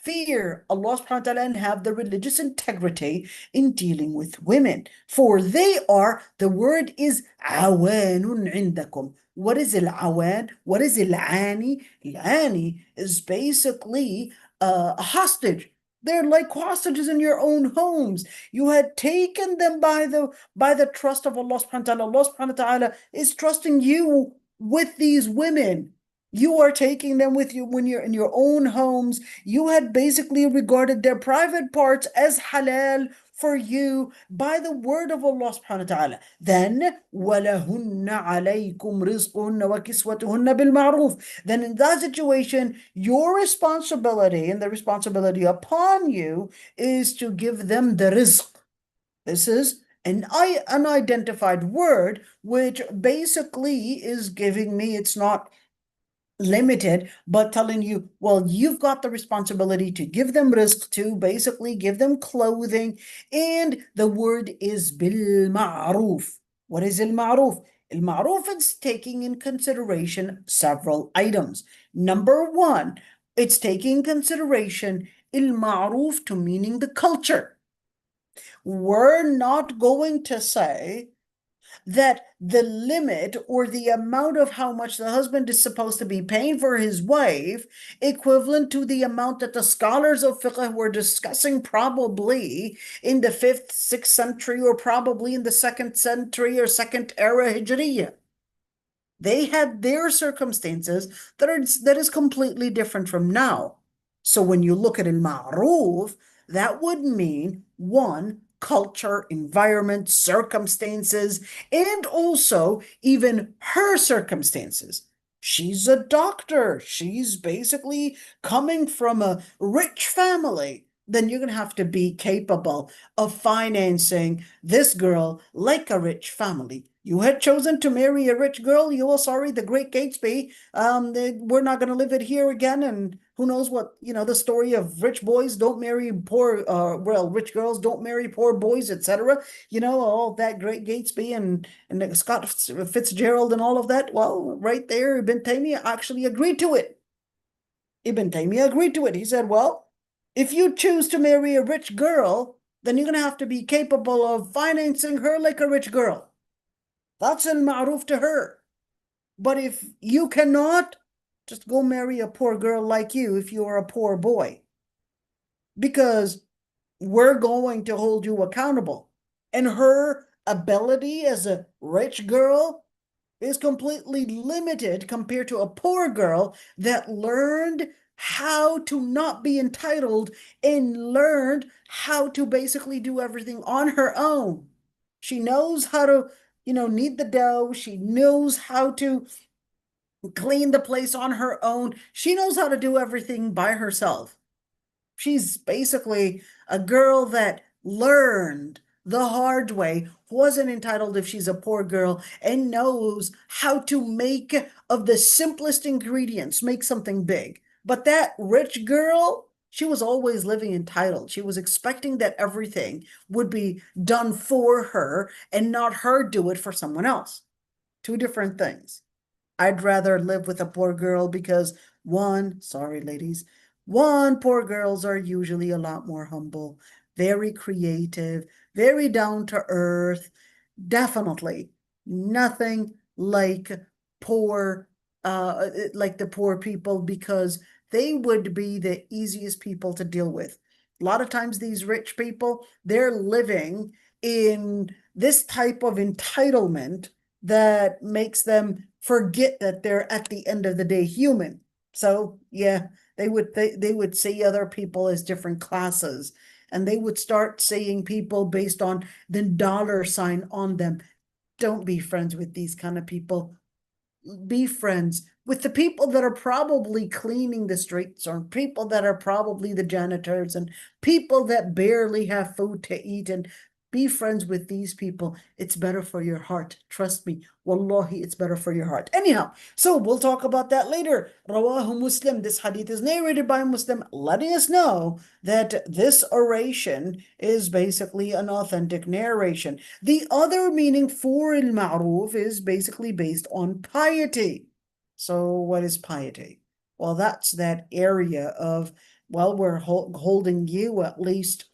Fear Allah subhanahu wa ta'ala and have the religious integrity in dealing with women. For they are, the word is awanun indakum. What is al-awan? What is al-ani? Al-ani is basically a hostage. They're like hostages in your own homes. You had taken them by the trust of Allah subhanahu wa ta'ala. Allah subhanahu wa ta'ala is trusting you with these women. You are taking them with you when you're in your own homes. You had basically regarded their private parts as halal for you by the word of Allah subhanahu wa ta'ala. Then وَلَهُنَّ عَلَيْكُمْ رِزْقُهُنَّ وَكِسْوَتُهُنَّ بِالْمَعْرُوفِ. Then in that situation, your responsibility and the responsibility upon you is to give them the rizq. This is an unidentified word, which basically is giving me, it's not limited, but telling you, well, you've got the responsibility to give them rizq, to basically give them clothing, and the word is bil ma'ruf. What is il ma'ruf? Il ma'ruf is taking in consideration several items. Number one, it's taking in consideration il ma'ruf to meaning the culture. We're not going to say that the limit or the amount of how much the husband is supposed to be paying for his wife, equivalent to the amount that the scholars of fiqh were discussing probably in the 5th, 6th century, or probably in the 2nd century or 2nd era Hijriya. They had their circumstances that is completely different from now. So when you look at al-ma'ruf, that would mean one, culture, environment, circumstances, and also even her circumstances. She's a doctor. She's basically coming from a rich family. Then you're going to have to be capable of financing this girl like a rich family. You had chosen to marry a rich girl. You are sorry, the great Catesby. We're not going to live it here again. And who knows what, the story of rich boys don't marry poor, rich girls don't marry poor boys, etc. All that great Catesby and Scott Fitzgerald and all of that. Well, right there, Ibn Taymiyyah actually agreed to it. Ibn Taymiyyah agreed to it. He said, well, if you choose to marry a rich girl, then you're going to have to be capable of financing her like a rich girl. That's al-ma'ruf to her. But if you cannot, just go marry a poor girl like you if you are a poor boy. Because we're going to hold you accountable. And her ability as a rich girl is completely limited compared to a poor girl that learned how to not be entitled and learned how to basically do everything on her own. She knows how to knead the dough. She knows how to clean the place on her own. She knows how to do everything by herself. She's basically a girl that learned the hard way, wasn't entitled if she's a poor girl, and knows how to make of the simplest ingredients, make something big. But that rich girl, she was always living entitled. She was expecting that everything would be done for her and not her do it for someone else. Two different things. I'd rather live with a poor girl because sorry ladies, poor girls are usually a lot more humble, very creative, very down to earth. Definitely nothing like the poor people, because they would be the easiest people to deal with. A lot of times these rich people, they're living in this type of entitlement that makes them forget that they're at the end of the day human. So yeah, they would see other people as different classes, and they would start seeing people based on the dollar sign on them. Don't be friends with these kind of people. Be friends with the people that are probably cleaning the streets, or people that are probably the janitors, and people that barely have food to eat, and be friends with these people. It's better for your heart. Trust me. Wallahi, it's better for your heart. Anyhow, so we'll talk about that later. Rawahu Muslim. This hadith is narrated by Muslim, letting us know that this oration is basically an authentic narration. The other meaning for al-ma'ruf is basically based on piety. So what is piety? Well, that's that area of, well, we're holding you at least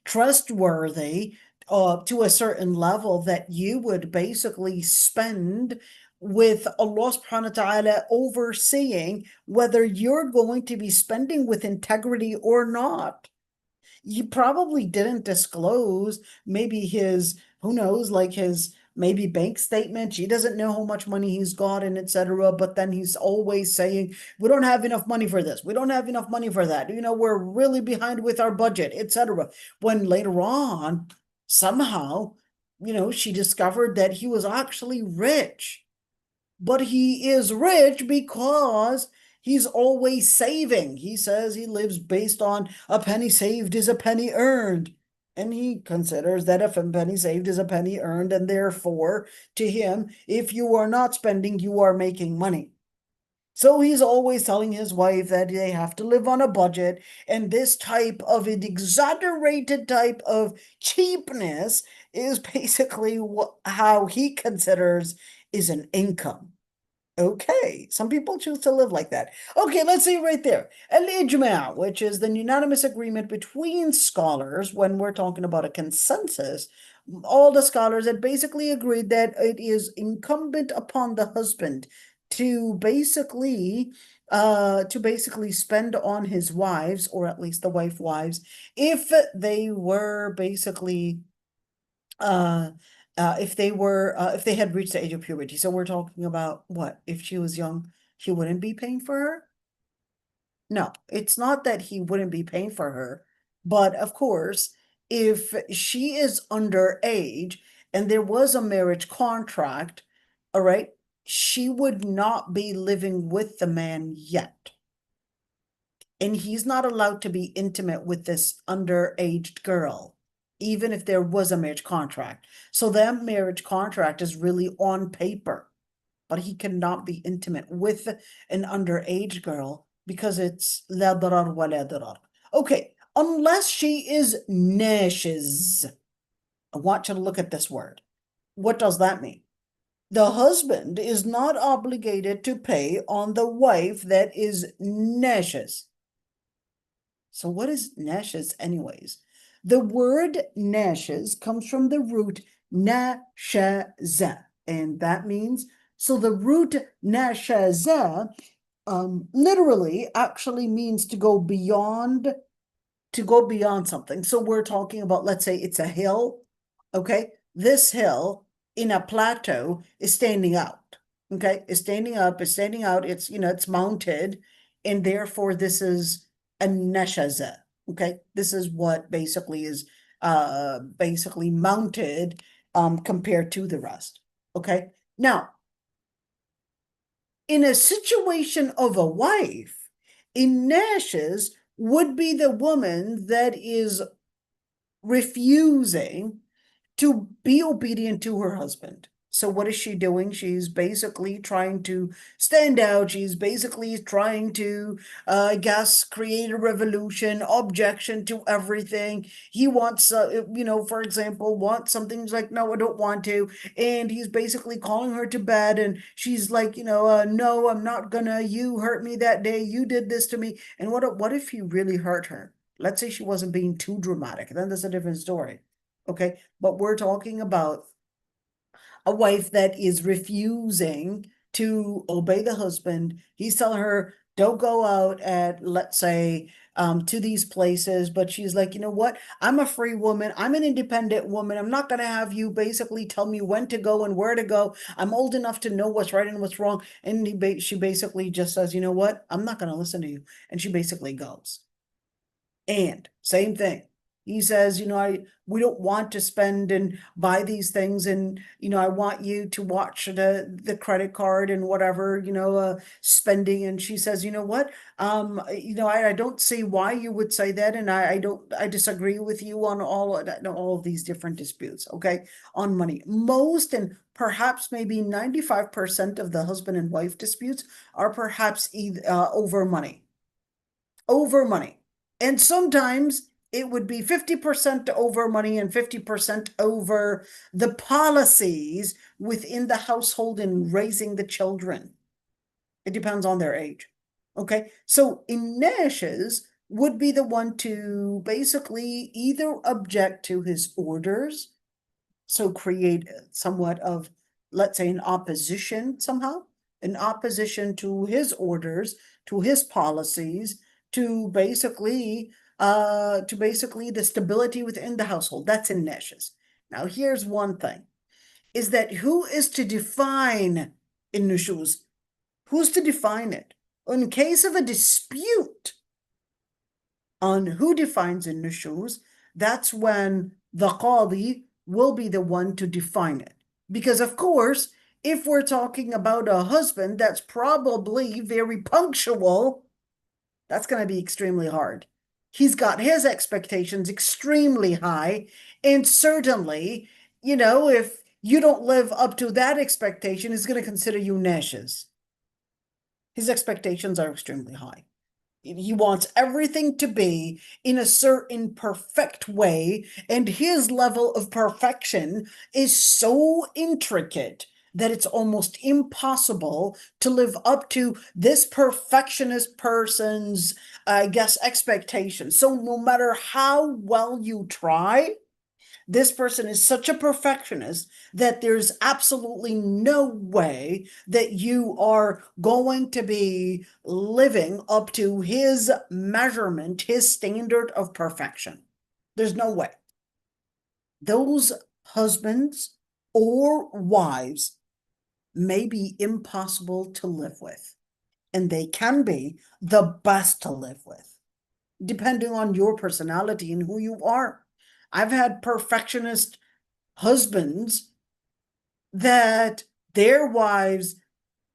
trustworthy to a certain level that you would basically spend with Allah subhanahu wa ta'ala overseeing whether you're going to be spending with integrity or not. You probably didn't disclose maybe his, who knows, like his maybe bank statement. She doesn't know how much money he's got and etc. But then he's always saying, we don't have enough money for this. We don't have enough money for that. You know, we're really behind with our budget, etc. When later on, somehow, you know, she discovered that he was actually rich. But he is rich because he's always saving. He says he lives based on a penny saved is a penny earned. And he considers that if a penny saved is a penny earned, and therefore, to him, if you are not spending, you are making money. So he's always telling his wife that they have to live on a budget, and this type of an exaggerated type of cheapness is basically how he considers is an income. Okay, some people choose to live like that. Okay, let's see right there. Al-ijma', which is the unanimous agreement between scholars when we're talking about a consensus. All the scholars had basically agreed that it is incumbent upon the husband to basically spend on his wives, or at least the wives, if they were basically if they had reached the age of puberty. So we're talking about what? If she was young, he wouldn't be paying for her? No, it's not that he wouldn't be paying for her, but of course, if she is underage and there was a marriage contract, all right, she would not be living with the man yet. And he's not allowed to be intimate with this underaged girl, even if there was a marriage contract. So that marriage contract is really on paper, but he cannot be intimate with an underage girl because it's la darar wa la darar. Okay, unless she is nashes. I want you to look at this word. What does that mean? The husband is not obligated to pay on the wife that is nashes. So what is nashes anyways? The word nashes comes from the root nashaza, and that means, so the root nashaza literally actually means to go beyond something. So we're talking about, let's say it's a hill, okay? This hill in a plateau is standing out, okay? It's standing up, it's standing out, it's, you know, it's mounted, and therefore this is a nashaza, okay? This is what basically is basically mounted compared to the rest, okay? Now, in a situation of a wife, in nashes would be the woman that is refusing to be obedient to her husband. So what is she doing? She's basically trying to stand out. She's basically trying to, I guess, create a revolution, objection to everything. He wants, you know, for example, wants something. He's like, no, I don't want to. And he's basically calling her to bed. And she's like, you know, no, I'm not gonna. You hurt me that day. You did this to me. And what if he really hurt her? Let's say she wasn't being too dramatic. Then that's a different story. Okay, but we're talking about a wife that is refusing to obey the husband. He's telling her, Don't go out at, let's say, to these places, but she's like, you know what? I'm a free woman. I'm an independent woman. I'm not going to have you basically tell me when to go and where to go. I'm old enough to know what's right and what's wrong. And she basically just says, you know what? I'm not going to listen to you. And she basically goes. And same thing. He says, you know, we don't want to spend and buy these things, and you know, I want you to watch the credit card and whatever, you know, spending. And she says, you know what? You know, I don't see why you would say that, and I disagree with you on all of these different disputes, okay, on money. Most and perhaps maybe 95% of the husband and wife disputes are perhaps over money. Over money. And sometimes it would be 50% over money and 50% over the policies within the household and raising the children. It depends on their age. Okay. So Ignatius would be the one to basically either object to his orders, so create somewhat of, let's say, an opposition somehow, an opposition to his orders, to his policies, to basically the stability within the household. That's Ignatius. Now, here's one thing, is that who is to define Ignatius? Who's to define it? In case of a dispute on who defines Ignatius, that's when the Qadi will be the one to define it. Because, of course, if we're talking about a husband that's probably very punctual, that's going to be extremely hard. He's got his expectations extremely high. And certainly, you know, if you don't live up to that expectation, he's going to consider you nashes. His expectations are extremely high. He wants everything to be in a certain perfect way, and his level of perfection is so intricate that it's almost impossible to live up to this perfectionist person's, I guess, expectations. So no matter how well you try, this person is such a perfectionist that there's absolutely no way that you are going to be living up to his measurement, his standard of perfection. There's no way. Those husbands or wives may be impossible to live with, and they can be the best to live with, depending on your personality and who you are. I've had perfectionist husbands that their wives,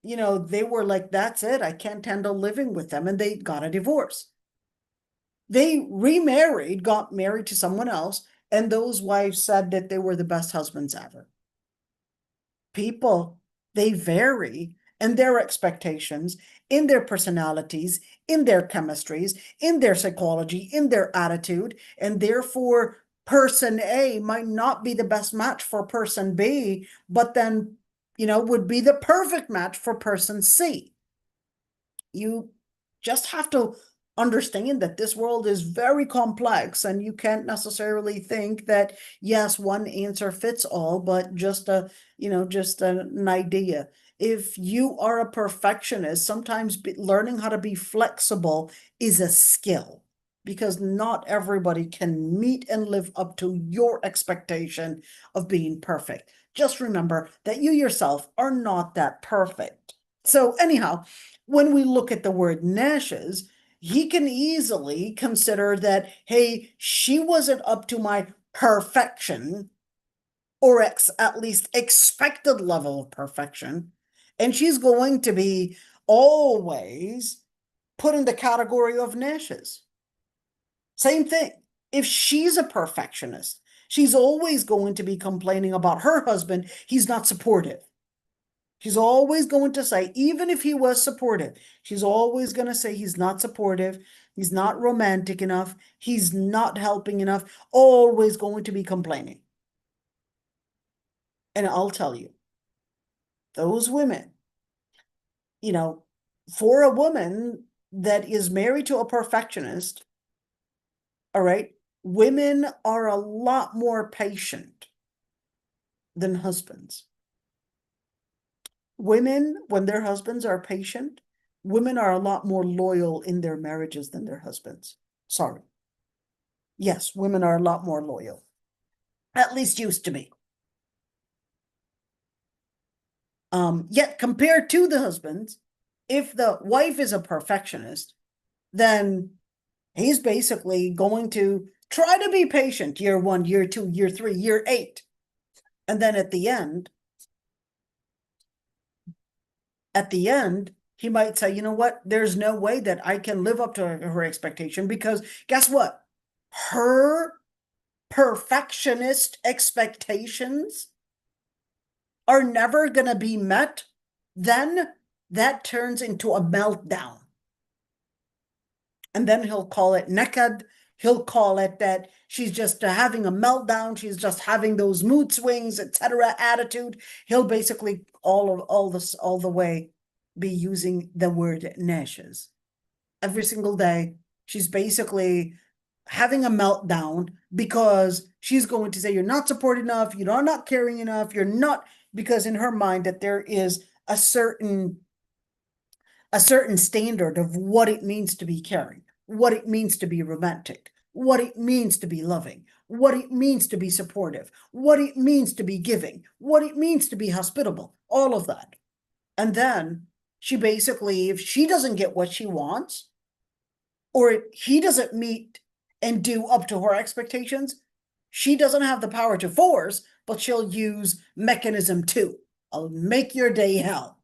you know, they were like, that's it, I can't handle living with them, and they got a divorce. They remarried, got married to someone else, and those wives said that they were the best husbands ever. People, they vary in their expectations, in their personalities, in their chemistries, in their psychology, in their attitude, and therefore person A might not be the best match for person B, but then, you know, would be the perfect match for person C. You just have to understand that this world is very complex, and you can't necessarily think that, yes, one answer fits all, but just a, you know, just an idea. If you are a perfectionist, sometimes learning how to be flexible is a skill, because not everybody can meet and live up to your expectation of being perfect. Just remember that you yourself are not that perfect. So anyhow, when we look at the word nashes, he can easily consider that, hey, she wasn't up to my perfection, or at least expected level of perfection, and she's going to be always put in the category of nashes. Same thing. If she's a perfectionist, she's always going to be complaining about her husband. He's not supportive. She's always going to say, even if he was supportive, she's always going to say he's not supportive, he's not romantic enough, he's not helping enough, always going to be complaining. And I'll tell you, those women, you know, for a woman that is married to a perfectionist, all right, women are a lot more patient than husbands. Women, when their husbands are patient, women are a lot more loyal in their marriages than their husbands. Sorry. Yes, women are a lot more loyal. At least used to be. Yet compared to the husbands, if the wife is a perfectionist, then he's basically going to try to be patient year 1, year 2, year 3, year 8. And then at the end, he might say, you know what? There's no way that I can live up to her expectation, because guess what? Her perfectionist expectations are never going to be met. Then that turns into a meltdown. And then he'll call it naked. He'll call it that she's just having a meltdown. She's just having those mood swings, etc. attitude. He'll basically all the way be using the word nashes. Every single day, she's basically having a meltdown because she's going to say, you're not supportive enough, you're not caring enough, you're not, because in her mind that there is a certain standard of what it means to be caring, what it means to be romantic, what it means to be loving, what it means to be supportive, what it means to be giving, what it means to be hospitable, all of that. And then she basically, if she doesn't get what she wants, or he doesn't meet and do up to her expectations, she doesn't have the power to force, but she'll use mechanism 2. I'll make your day hell.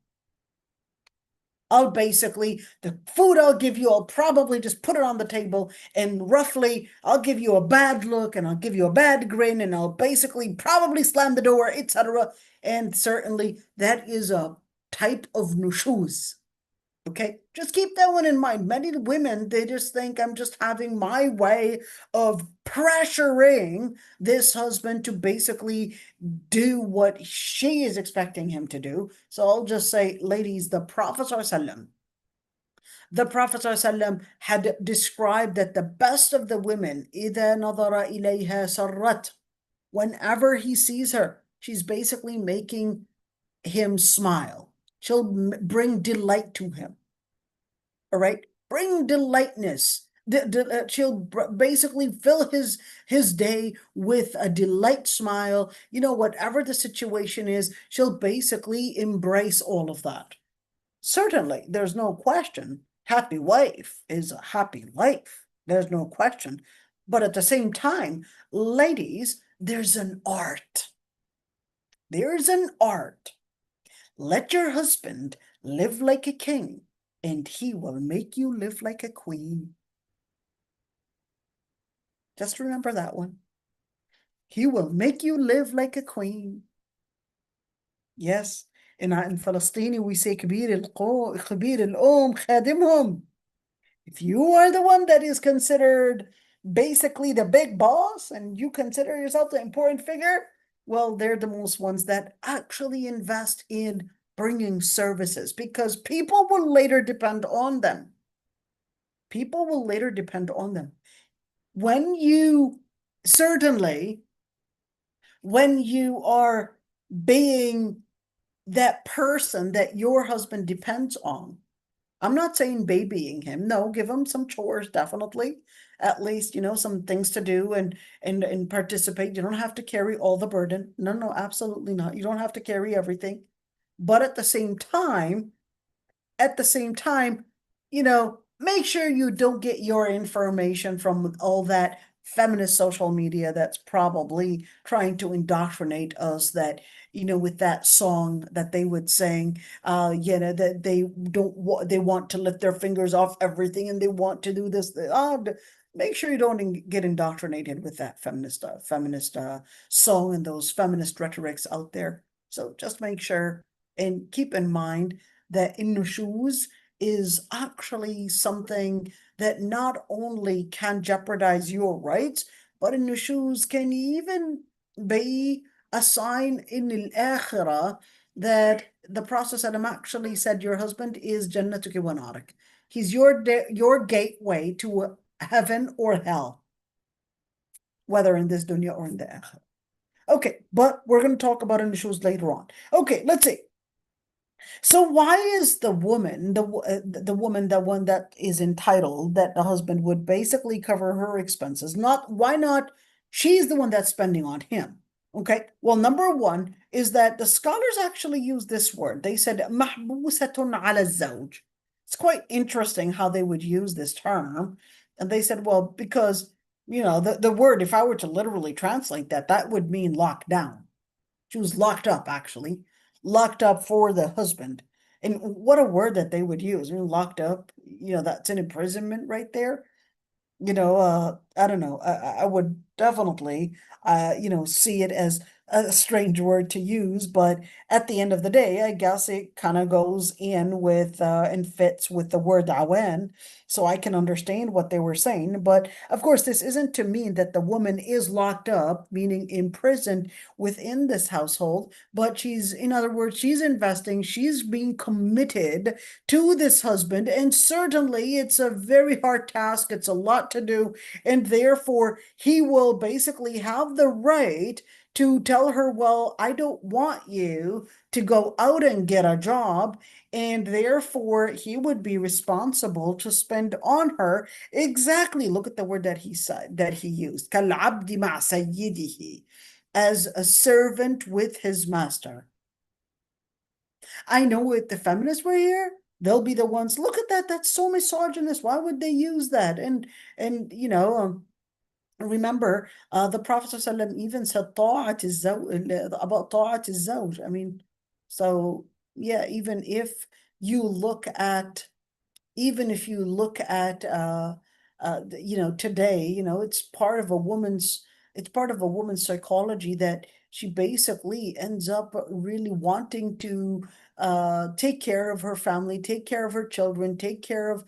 I'll basically, the food I'll give you, I'll probably just put it on the table, and roughly I'll give you a bad look, and I'll give you a bad grin, and I'll basically probably slam the door, etc. And certainly that is a type of nushuz. Okay, just keep that one in mind. Many women, they just think I'm just having my way of pressuring this husband to basically do what she is expecting him to do. So I'll just say, ladies, the Prophet ﷺ had described that the best of the women, إِذَا نَظَرَ إِلَيْهَا سَرَّتْ, whenever he sees her, she's basically making him smile. She'll bring delight to him. All right, bring delightness. She'll basically fill his day with a delight smile. You know, whatever the situation is, she'll basically embrace all of that. Certainly, there's no question. Happy wife is a happy life. There's no question. But at the same time, ladies, there's an art. There's an art. Let your husband live like a king, and he will make you live like a queen. Just remember that one. He will make you live like a queen. Yes, in Palestine we say كبير الأم خادمهم. If you are the one that is considered basically the big boss, and you consider yourself the important figure, well, they're the most ones that actually invest in bringing services, because people will later depend on them. People will later depend on them. When you are being that person that your husband depends on, I'm not saying babying him. No, give him some chores, definitely. At least, some things to do and participate. You don't have to carry all the burden. No, absolutely not. You don't have to carry everything. But at the same time, make sure you don't get your information from all that feminist social media that's probably trying to indoctrinate us, that with that song that they would sing, that they want to lift their fingers off everything, and they want to do this. Make sure you don't get indoctrinated with that feminist song and those feminist rhetorics out there. So just make sure and keep in mind that nushuz is actually something that not only can jeopardize your rights, but nushuz can even be a sign in al-akhirah that the Prophet actually said your husband is jannatuki wa narak. He's your gateway to heaven or hell, whether in this dunya or in the akhirah. Okay, but we're going to talk about nushuz later on. Okay, let's see. So why is the woman, the woman, the one that is entitled, that the husband would basically cover her expenses? Not, why not? She's the one that's spending on him. Okay. Well, number one is that the scholars actually use this word. They said mahbusatun ala zawj. It's quite interesting how they would use this term. And they said, well, because, the word, if I were to literally translate that, that would mean locked down. She was locked up, actually, locked up for the husband. And what a word that they would use. Locked up, that's an imprisonment right there. I don't know. I would definitely, see it as a strange word to use, but at the end of the day, I guess it kind of goes in with and fits with the word awan, so I can understand what they were saying. But of course, this isn't to mean that the woman is locked up, meaning imprisoned within this household, but in other words, she's investing, she's being committed to this husband, and certainly it's a very hard task, it's a lot to do, and therefore he will basically have the right to tell her, well, I don't want you to go out and get a job, and therefore he would be responsible to spend on her exactly, look at the word that he said, that he used, كالعبد مع سيده, as a servant with his master. I know if the feminists were here, they'll be the ones, look at that, that's so misogynist. Why would they use that? And remember, the Prophet ﷺ even said طاعة الزوج, about طاعة الزوج. I mean, so yeah, even if you look at today, it's part of a woman's psychology that she basically ends up really wanting to take care of her family, take care of her children, take care of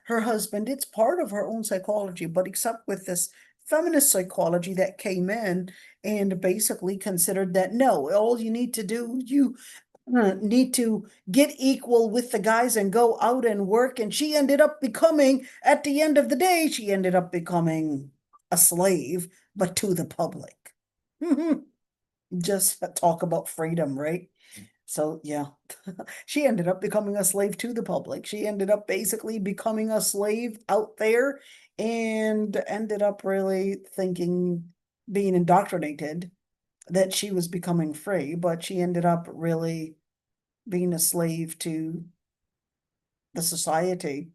her husband. It's part of her own psychology, but except with this feminist psychology that came in and basically considered that no, all you need to do, you need to get equal with the guys and go out and work. And she ended up becoming, at the end of the day, she ended up becoming a slave, but to the public. Just talk about freedom, right? So yeah, she ended up becoming a slave to the public. She ended up basically becoming a slave out there, and ended up really thinking, being indoctrinated, that she was becoming free, but she ended up really being a slave to the society,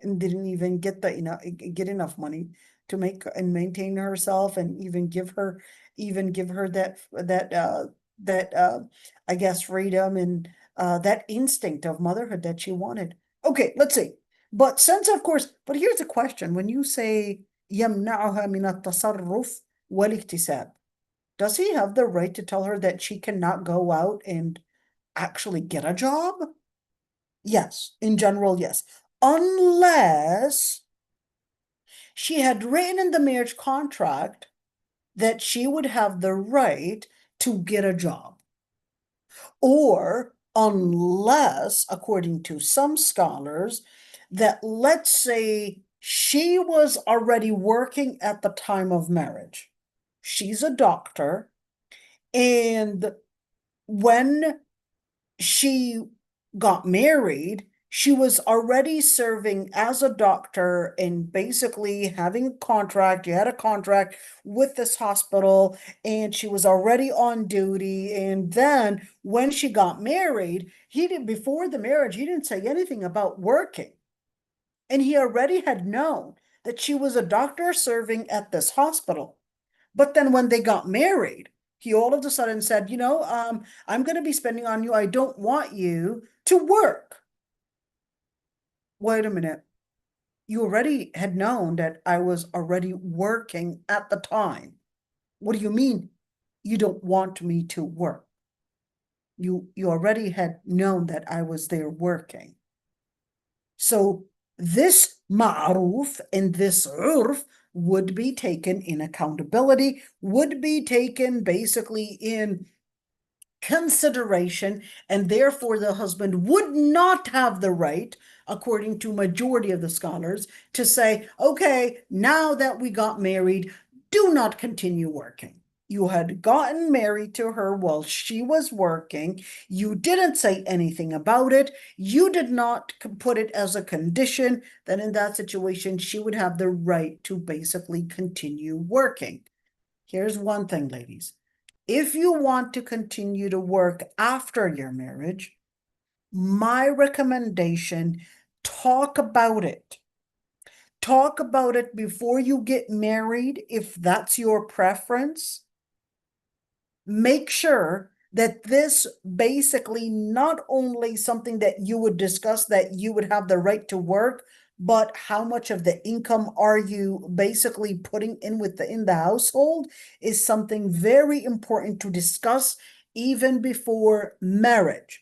and didn't even get enough money to make and maintain herself, and even give her that I guess freedom, and that instinct of motherhood that she wanted. Okay, let's see. But here's a question. When you say يمنعها من التصرف والاكتساب, does he have the right to tell her that she cannot go out and actually get a job? Yes, in general, yes. Unless she had written in the marriage contract that she would have the right to get a job. Or unless, according to some scholars, that, let's say she was already working at the time of marriage. She's a doctor, and when she got married, she was already serving as a doctor and basically having a contract. You had a contract with this hospital, and she was already on duty. And then when she got married, before the marriage, he didn't say anything about working. And he already had known that she was a doctor serving at this hospital. But then when they got married, he all of a sudden said, I'm going to be spending on you. I don't want you to work. Wait a minute. You already had known that I was already working at the time. What do you mean you don't want me to work? You already had known that I was there working. So this ma'ruf and this urf would be taken in accountability, would be taken basically in consideration, and therefore the husband would not have the right, according to majority of the scholars, to say, okay, now that we got married, do not continue working. You had gotten married to her while she was working. You didn't say anything about it. You did not put it as a condition. Then in that situation, she would have the right to basically continue working. Here's one thing, ladies. If you want to continue to work after your marriage, my recommendation, talk about it. Talk about it before you get married, if that's your preference. Make sure that this basically not only something that you would discuss that you would have the right to work, but how much of the income are you basically putting in in the household is something very important to discuss even before marriage.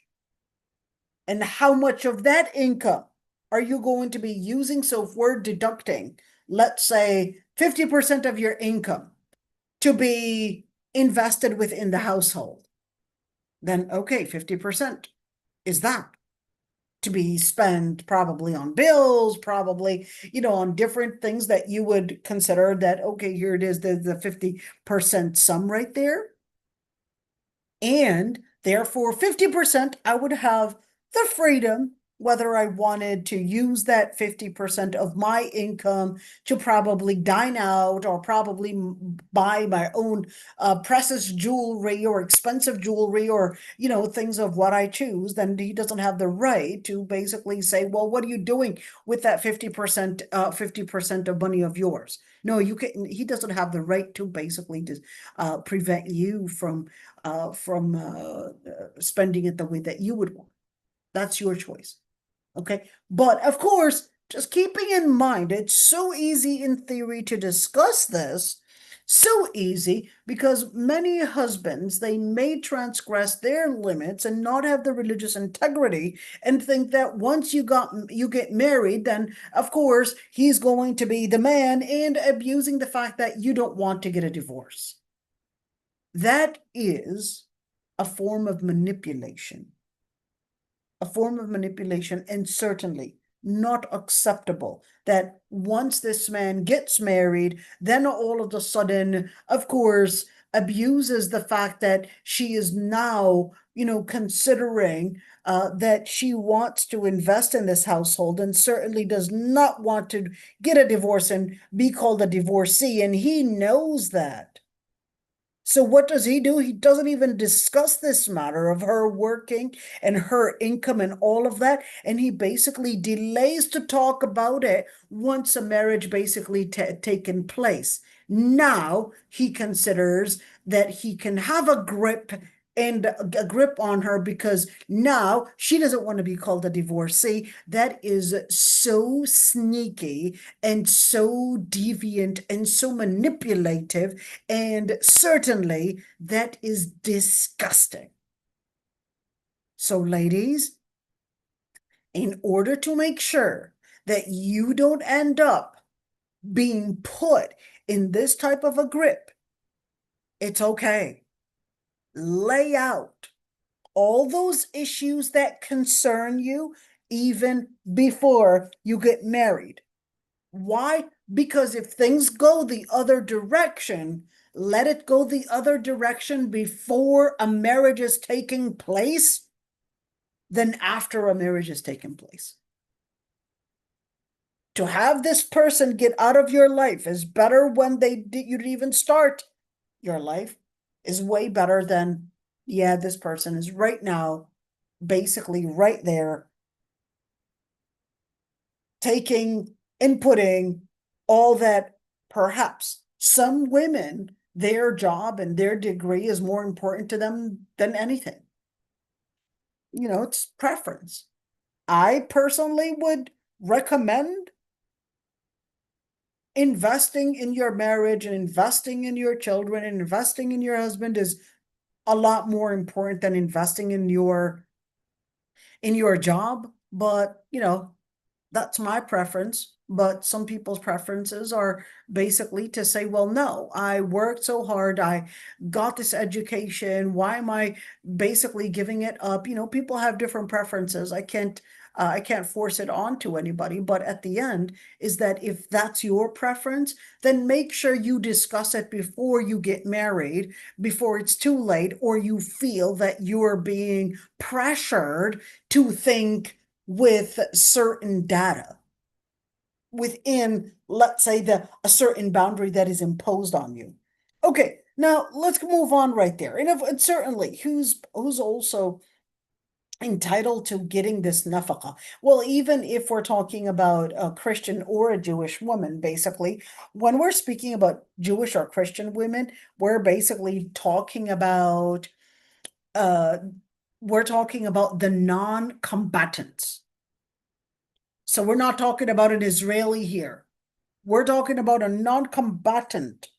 And how much of that income are you going to be using? So if we're deducting, let's say 50% of your income to be invested within the household, then okay, 50% is that to be spent probably on bills, probably, on different things that you would consider that, okay, here it is, the 50% sum right there. And therefore, 50%, I would have the freedom, whether I wanted to use that 50% of my income to probably dine out or probably buy my own precious jewelry or expensive jewelry or, things of what I choose, then he doesn't have the right to basically say, well, what are you doing with that 50%, 50% of money of yours? No, he doesn't have the right to basically prevent you from spending it the way that you would want. That's your choice. Okay. But of course, just keeping in mind, it's so easy in theory to discuss this. So easy because many husbands, they may transgress their limits and not have the religious integrity and think that once you get married, then of course he's going to be the man, and abusing the fact that you don't want to get a divorce. That is a form of manipulation. A form of manipulation, and certainly not acceptable that once this man gets married, then all of a sudden, of course, abuses the fact that she is now, considering that she wants to invest in this household and certainly does not want to get a divorce and be called a divorcee. And he knows that. So what does he do? He doesn't even discuss this matter of her working and her income and all of that. And he basically delays to talk about it once a marriage basically taken place. Now he considers that he can have a grip on her because now she doesn't want to be called a divorcee. That is so sneaky and so deviant and so manipulative, and certainly that is disgusting. So, ladies, in order to make sure that you don't end up being put in this type of a grip, it's okay. Lay out all those issues that concern you even before you get married. Why? Because if things go the other direction, let it go the other direction before a marriage is taking place than after a marriage is taking place. To have this person get out of your life is better when you didn't even start your life, is way better than, yeah, this person is right now, basically right there, taking, inputting all that. Perhaps some women, their job and their degree is more important to them than anything. It's preference. I personally would recommend investing in your marriage and investing in your children and investing in your husband is a lot more important than investing in your job. But that's my preference. but some people's preferences are basically to say, well, no, I worked so hard, I got this education, why am I basically giving it up? You know, people have different preferences. I can't force it onto anybody, but at the end is that if that's your preference, then make sure you discuss it before you get married, before it's too late, or you feel that you're being pressured to think with certain data within, let's say, a certain boundary that is imposed on you. Okay, now let's move on right there. And certainly, who's also entitled to getting this nafaqah? Well, even if we're talking about a Christian or a Jewish woman, basically, when we're speaking about Jewish or Christian women, we're basically talking about the non-combatants. So we're not talking about an Israeli here. We're talking about a non-combatant,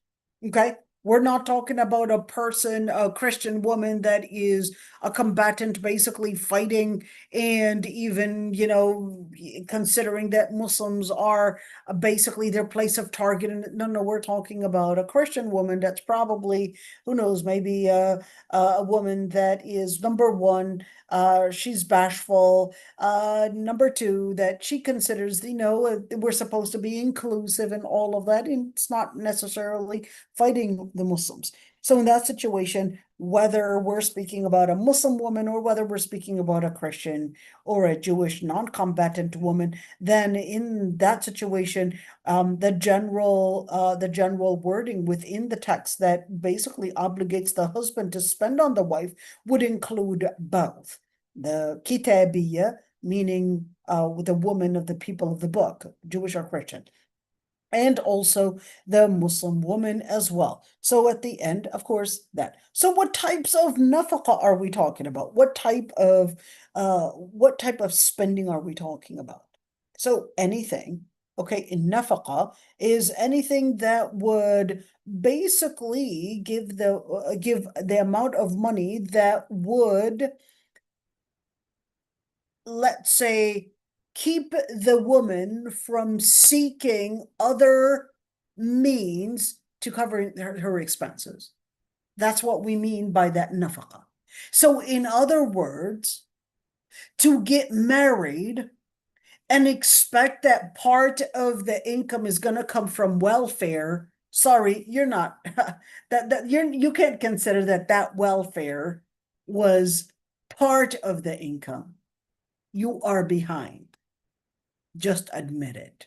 okay? We're not talking about a person, a Christian woman that is a combatant, basically fighting and even, you know, considering that Muslims are basically their place of target. And no, we're talking about a Christian woman that's probably, who knows, maybe a woman that is, number one, she's bashful. Number two, that she considers, you know, we're supposed to be inclusive and all of that. And it's not necessarily fighting the Muslims. So in that situation, whether we're speaking about a Muslim woman or whether we're speaking about a Christian or a Jewish non-combatant woman, then in that situation, the general wording within the text that basically obligates the husband to spend on the wife would include both. The kitabiyya, meaning the woman of the people of the book, Jewish or Christian, and also the Muslim woman as well. So at the end, of course, that. So what types of nafaqah are we talking about? What type of spending are we talking about? So anything, okay, in nafaqah is anything that would basically give the amount of money that would, let's say, keep the woman from seeking other means to cover her expenses. That's what we mean by that nafaqah. So in other words, to get married and expect that part of the income is going to come from welfare, sorry, you're not you can't consider that welfare was part of the income. You are behind. Just admit it.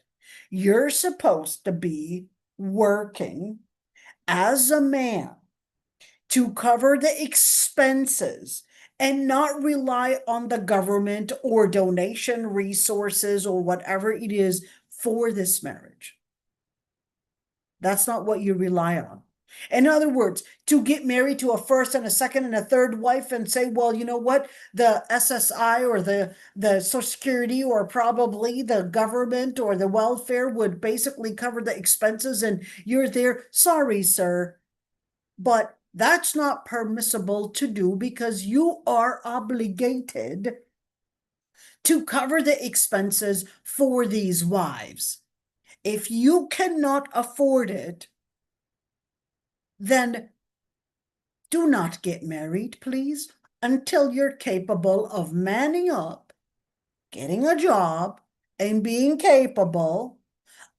You're supposed to be working as a man to cover the expenses and not rely on the government or donation resources or whatever it is for this marriage. That's not what you rely on. In other words, to get married to a first and a second and a third wife and say, well, you know what, the SSI or the Social Security or probably the government or the welfare would basically cover the expenses and you're there. Sorry, sir, but that's not permissible to do because you are obligated to cover the expenses for these wives. If you cannot afford it, then do not get married, please, until you're capable of manning up, getting a job, and being capable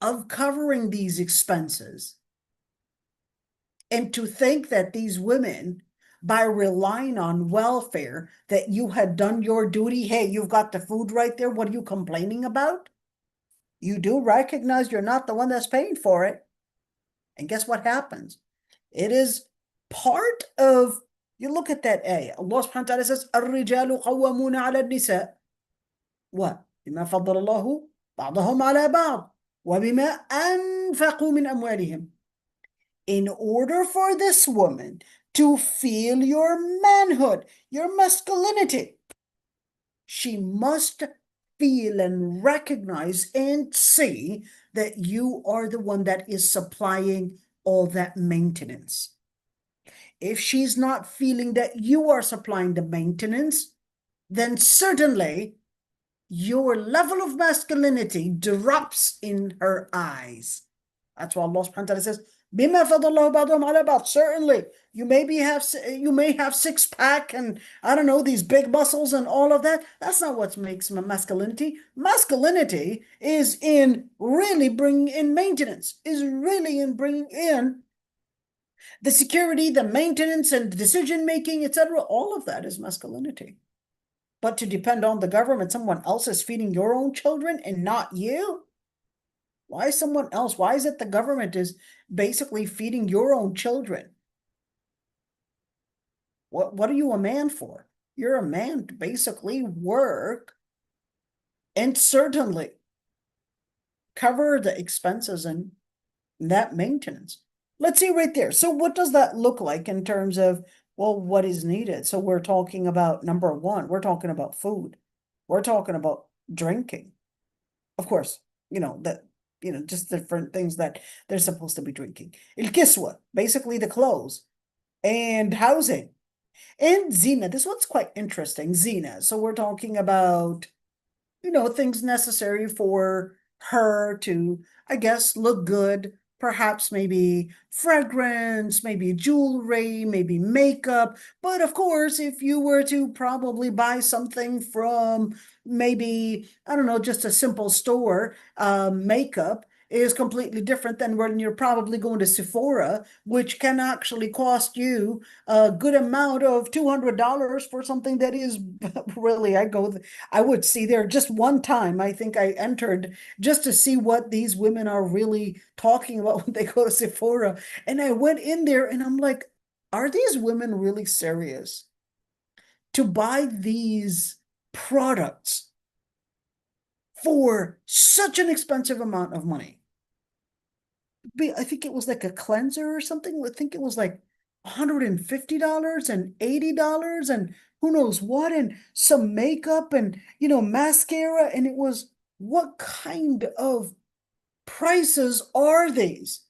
of covering these expenses. And to think that these women, by relying on welfare, that you had done your duty, hey, you've got the food right there, what are you complaining about? You do recognize you're not the one that's paying for it. And guess what happens? It is part of, you look at that ayah, Allah subhanahu wa ta'ala says, الرجال قوامون على النساء. What? بما فضل الله بعضهم على بعض وبما أنفقوا من أموالهم. In order for this woman to feel your manhood, your masculinity, she must feel and recognize and see that you are the one that is supplying all that maintenance. If she's not feeling that you are supplying the maintenance, then certainly your level of masculinity drops in her eyes. That's why Allah subhanahu wa ta'ala says, بِمَا فَضَلَ اللَّهُ بَعْضَهُمْ عَلَى بَعْضٍ. Certainly, you may have six pack and I don't know, these big muscles and all of that. That's not what makes masculinity. Masculinity is in really bringing in maintenance, is really in bringing in the security, the maintenance, and the decision making, etc. All of that is masculinity. But to depend on the government, someone else is feeding your own children and not you? Why is someone else? Why is it the government is basically feeding your own children? What are you a man for? You're a man to basically work and certainly cover the expenses and that maintenance. Let's see right there. So what does that look like in terms of, well, what is needed? So we're talking about number one, we're talking about food. We're talking about drinking. Of course, just different things that they're supposed to be drinking. Il-kiswa, basically the clothes and housing. And zina, this one's quite interesting, zina. So we're talking about, things necessary for her to, I guess, look good. Perhaps maybe fragrance, maybe jewelry, maybe makeup. But of course, if you were to probably buy something from maybe, I don't know, just a simple store, makeup is completely different than when you're probably going to Sephora, which can actually cost you a good amount of $200 for something that is really, I would see there just one time. I think I entered just to see what these women are really talking about when they go to Sephora. And I went in there and I'm like, are these women really serious to buy these products for such an expensive amount of money? I think it was like a cleanser or something. I think it was like $150 and $80 and who knows what, and some makeup and, mascara. And it was, what kind of prices are these?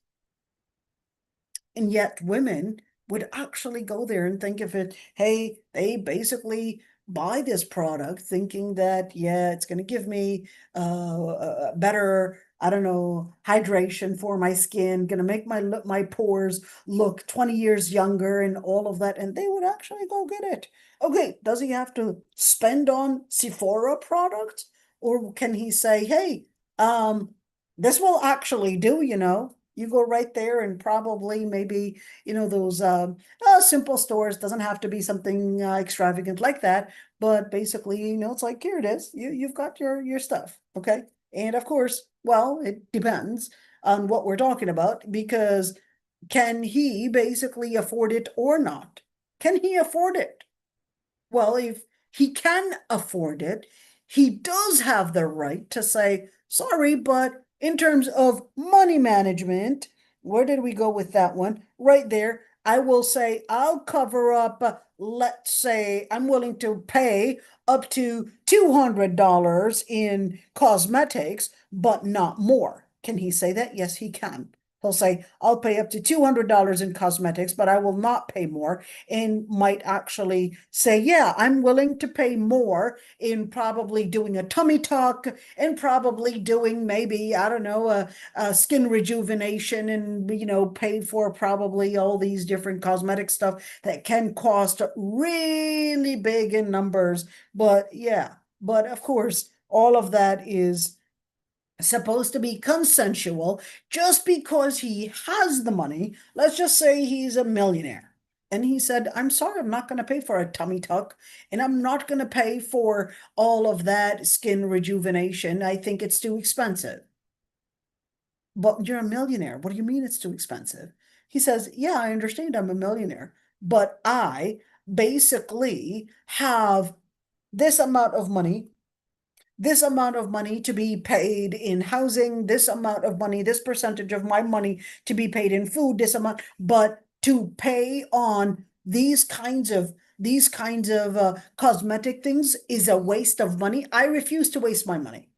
And yet women would actually go there and think of it, hey, they basically buy this product thinking that, yeah, it's going to give me a better, I don't know, hydration for my skin, going to make my pores look 20 years younger and all of that. And they would actually go get it. Okay, does he have to spend on Sephora products? Or can he say, hey, this will actually do, you go right there and probably maybe, those simple stores, doesn't have to be something extravagant like that, but basically, it's like, here it is, you've got your stuff, okay? And of course, well, it depends on what we're talking about, because can he basically afford it or not? Can he afford it? Well, if he can afford it, he does have the right to say, sorry, but in terms of money management, where did we go with that one? Right there, I will say I'll cover up, let's say I'm willing to pay up to $200 in cosmetics, but not more. Can he say that? Yes, he can. He'll say, I'll pay up to $200 in cosmetics, but I will not pay more, and might actually say, yeah, I'm willing to pay more in probably doing a tummy tuck and probably doing maybe, I don't know, a skin rejuvenation and, pay for probably all these different cosmetic stuff that can cost really big in numbers. But yeah, but of course, all of that is supposed to be consensual. Just because he has the money, let's just say he's a millionaire, and he said, I'm sorry, I'm not going to pay for a tummy tuck, and I'm not going to pay for all of that skin rejuvenation. I think it's too expensive. But you're a millionaire. What do you mean it's too expensive? He says, yeah, I understand I'm a millionaire, but I basically have this amount of money, to be paid in housing, this amount of money, this percentage of my money to be paid in food, this amount, but to pay on these kinds of cosmetic things is a waste of money. I refuse to waste my money.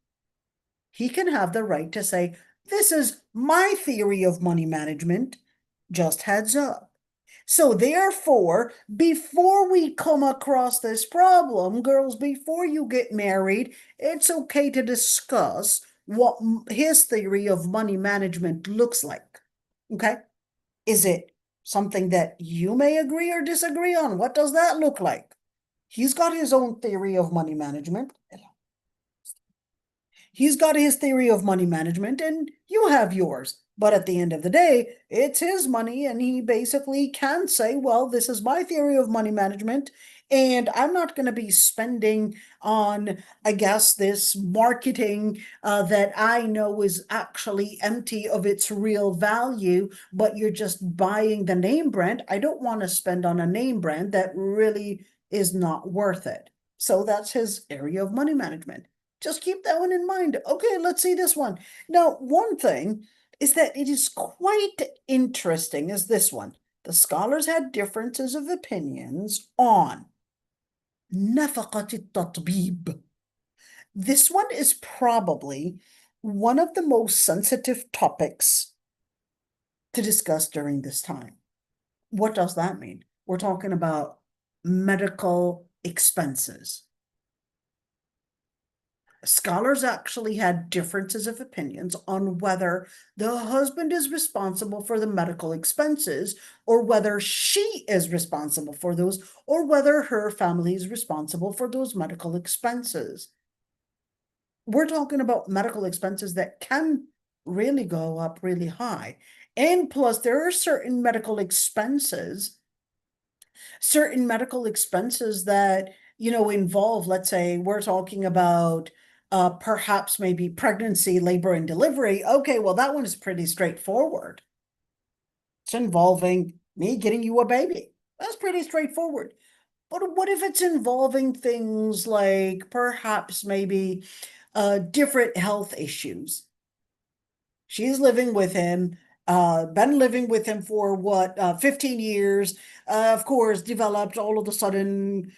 He can have the right to say, this is my theory of money management, just heads up. So therefore, before we come across this problem, girls, before you get married, it's okay to discuss what his theory of money management looks like. Okay? Is it something that you may agree or disagree on? What does that look like? He's got his own theory of money management. He's got his theory of money management, and you have yours. But at the end of the day, it's his money, and he basically can say, well, this is my theory of money management, and I'm not going to be spending on, I guess, this marketing that I know is actually empty of its real value, but you're just buying the name brand. I don't want to spend on a name brand that really is not worth it. So that's his area of money management. Just keep that one in mind. Okay, let's see this one. Now, one thing is that it is quite interesting is this one. The scholars had differences of opinions on نفقة التطبيب. This one is probably one of the most sensitive topics to discuss during this time. What does that mean? We're talking about medical expenses. Scholars actually had differences of opinions on whether the husband is responsible for the medical expenses or whether she is responsible for those or whether her family is responsible for those medical expenses. We're talking about medical expenses that can really go up really high. And plus, there are certain medical expenses that, involve, let's say, we're talking about perhaps maybe pregnancy, labor, and delivery. Okay, well, that one is pretty straightforward. It's involving me getting you a baby. That's pretty straightforward. But what if it's involving things like perhaps maybe different health issues? She's living with him, been living with him for what, 15 years, of course, developed all of a sudden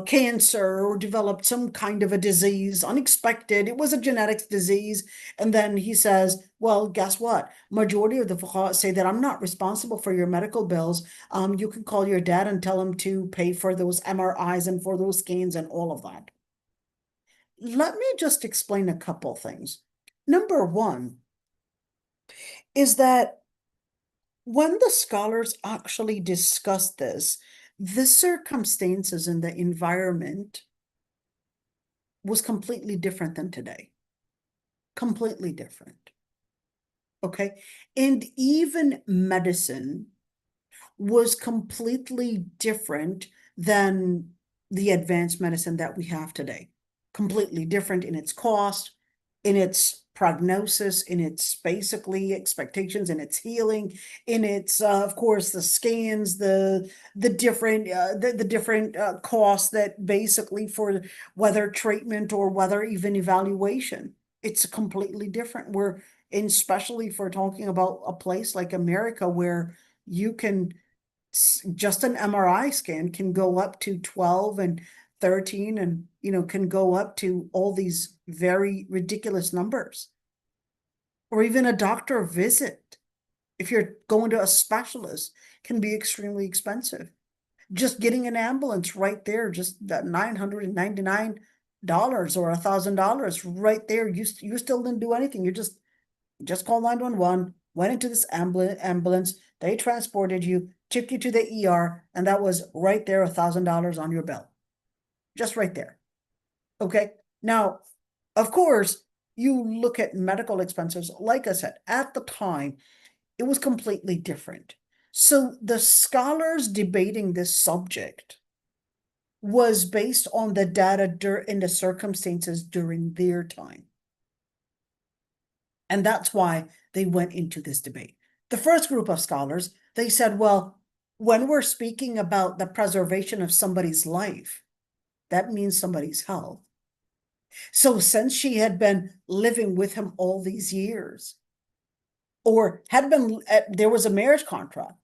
cancer or developed some kind of a disease, unexpected. It was a genetics disease. And then he says, well, guess what? Majority of the fuqaha say that I'm not responsible for your medical bills. You can call your dad and tell him to pay for those MRIs and for those scans and all of that. Let me just explain a couple things. Number one, is that when the scholars actually discussed this, the circumstances and the environment was completely different than today. Completely different. Okay. And even medicine was completely different than the advanced medicine that we have today. Completely different in its cost, in its prognosis, in its basically expectations, in its healing, in its of course the scans, the different costs that basically for whether treatment or whether even evaluation, it's completely different. We're especially if we're talking about a place like America where you can just an MRI scan can go up to 12 and 13 and can go up to all these very ridiculous numbers. Or even a doctor visit, if you're going to a specialist, can be extremely expensive. Just getting an ambulance right there, just that $999 or $1,000 right there. You still didn't do anything. You just called 911, went into this ambulance, they transported you, took you to the ER, and that was right there, $1,000 on your bill. Just right there. Okay. Now, of course, you look at medical expenses, like I said, at the time, it was completely different. So the scholars debating this subject was based on the data and the circumstances during their time. And that's why they went into this debate. The first group of scholars, they said, well, when we're speaking about the preservation of somebody's life, that means somebody's health. So since she had been living with him all these years, or had been, there was a marriage contract,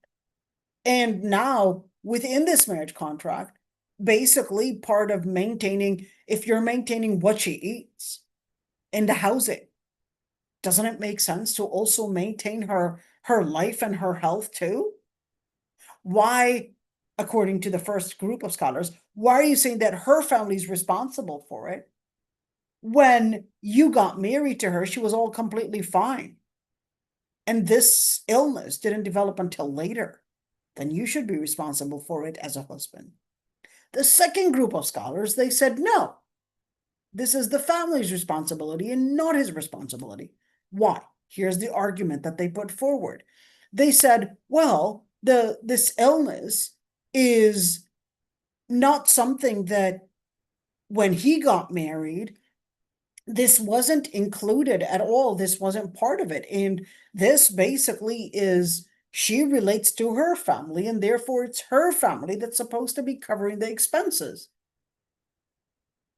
and now within this marriage contract, basically part of maintaining, if you're maintaining what she eats and the housing, doesn't it make sense to also maintain her life and her health too? why, according to the first group of scholars, why are you saying that her family is responsible for it? When you got married to her, she was all completely fine. And this illness didn't develop until later. Then you should be responsible for it as a husband. The second group of scholars, they said, no, this is the family's responsibility and not his responsibility. Why? Here's the argument that they put forward. They said, well, this illness is not something that when he got married, this wasn't included at all. This wasn't part of it. And this basically is, she relates to her family, and therefore it's her family that's supposed to be covering the expenses.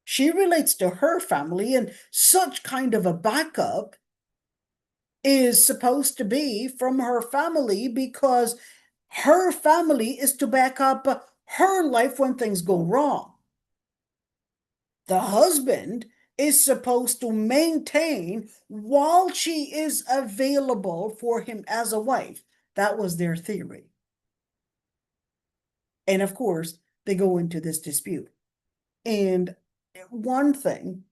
She relates to her family, and such kind of a backup is supposed to be from her family, because her family is to back up her life when things go wrong. The husband is supposed to maintain while she is available for him as a wife. That was their theory. And of course, they go into this dispute. And one thing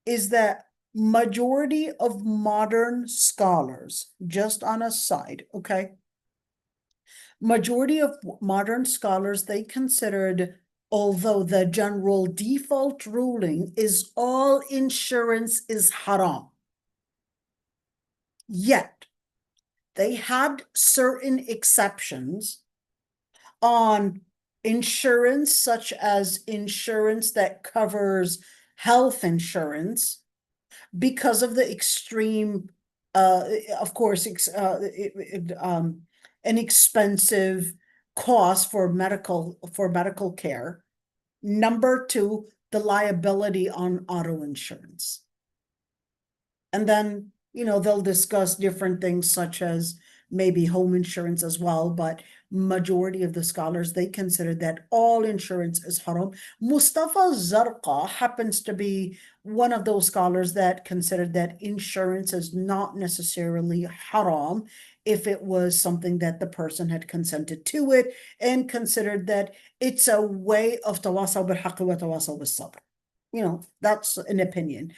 is that majority of modern scholars, just on a side, okay? Majority of modern scholars, they considered, although the general default ruling is all insurance is haram, yet they had certain exceptions on insurance, such as insurance that covers health insurance, because of the extreme, of course, an expensive cost for medical care. Number two, the liability on auto insurance. And then, they'll discuss different things such as maybe home insurance as well, but majority of the scholars, they consider that all insurance is haram. Mustafa Zarqa happens to be one of those scholars that considered that insurance is not necessarily haram if it was something that the person had consented to it, and considered that it's a way of tawasaw bil haqq wa tawasaw bis sabr. That's an opinion.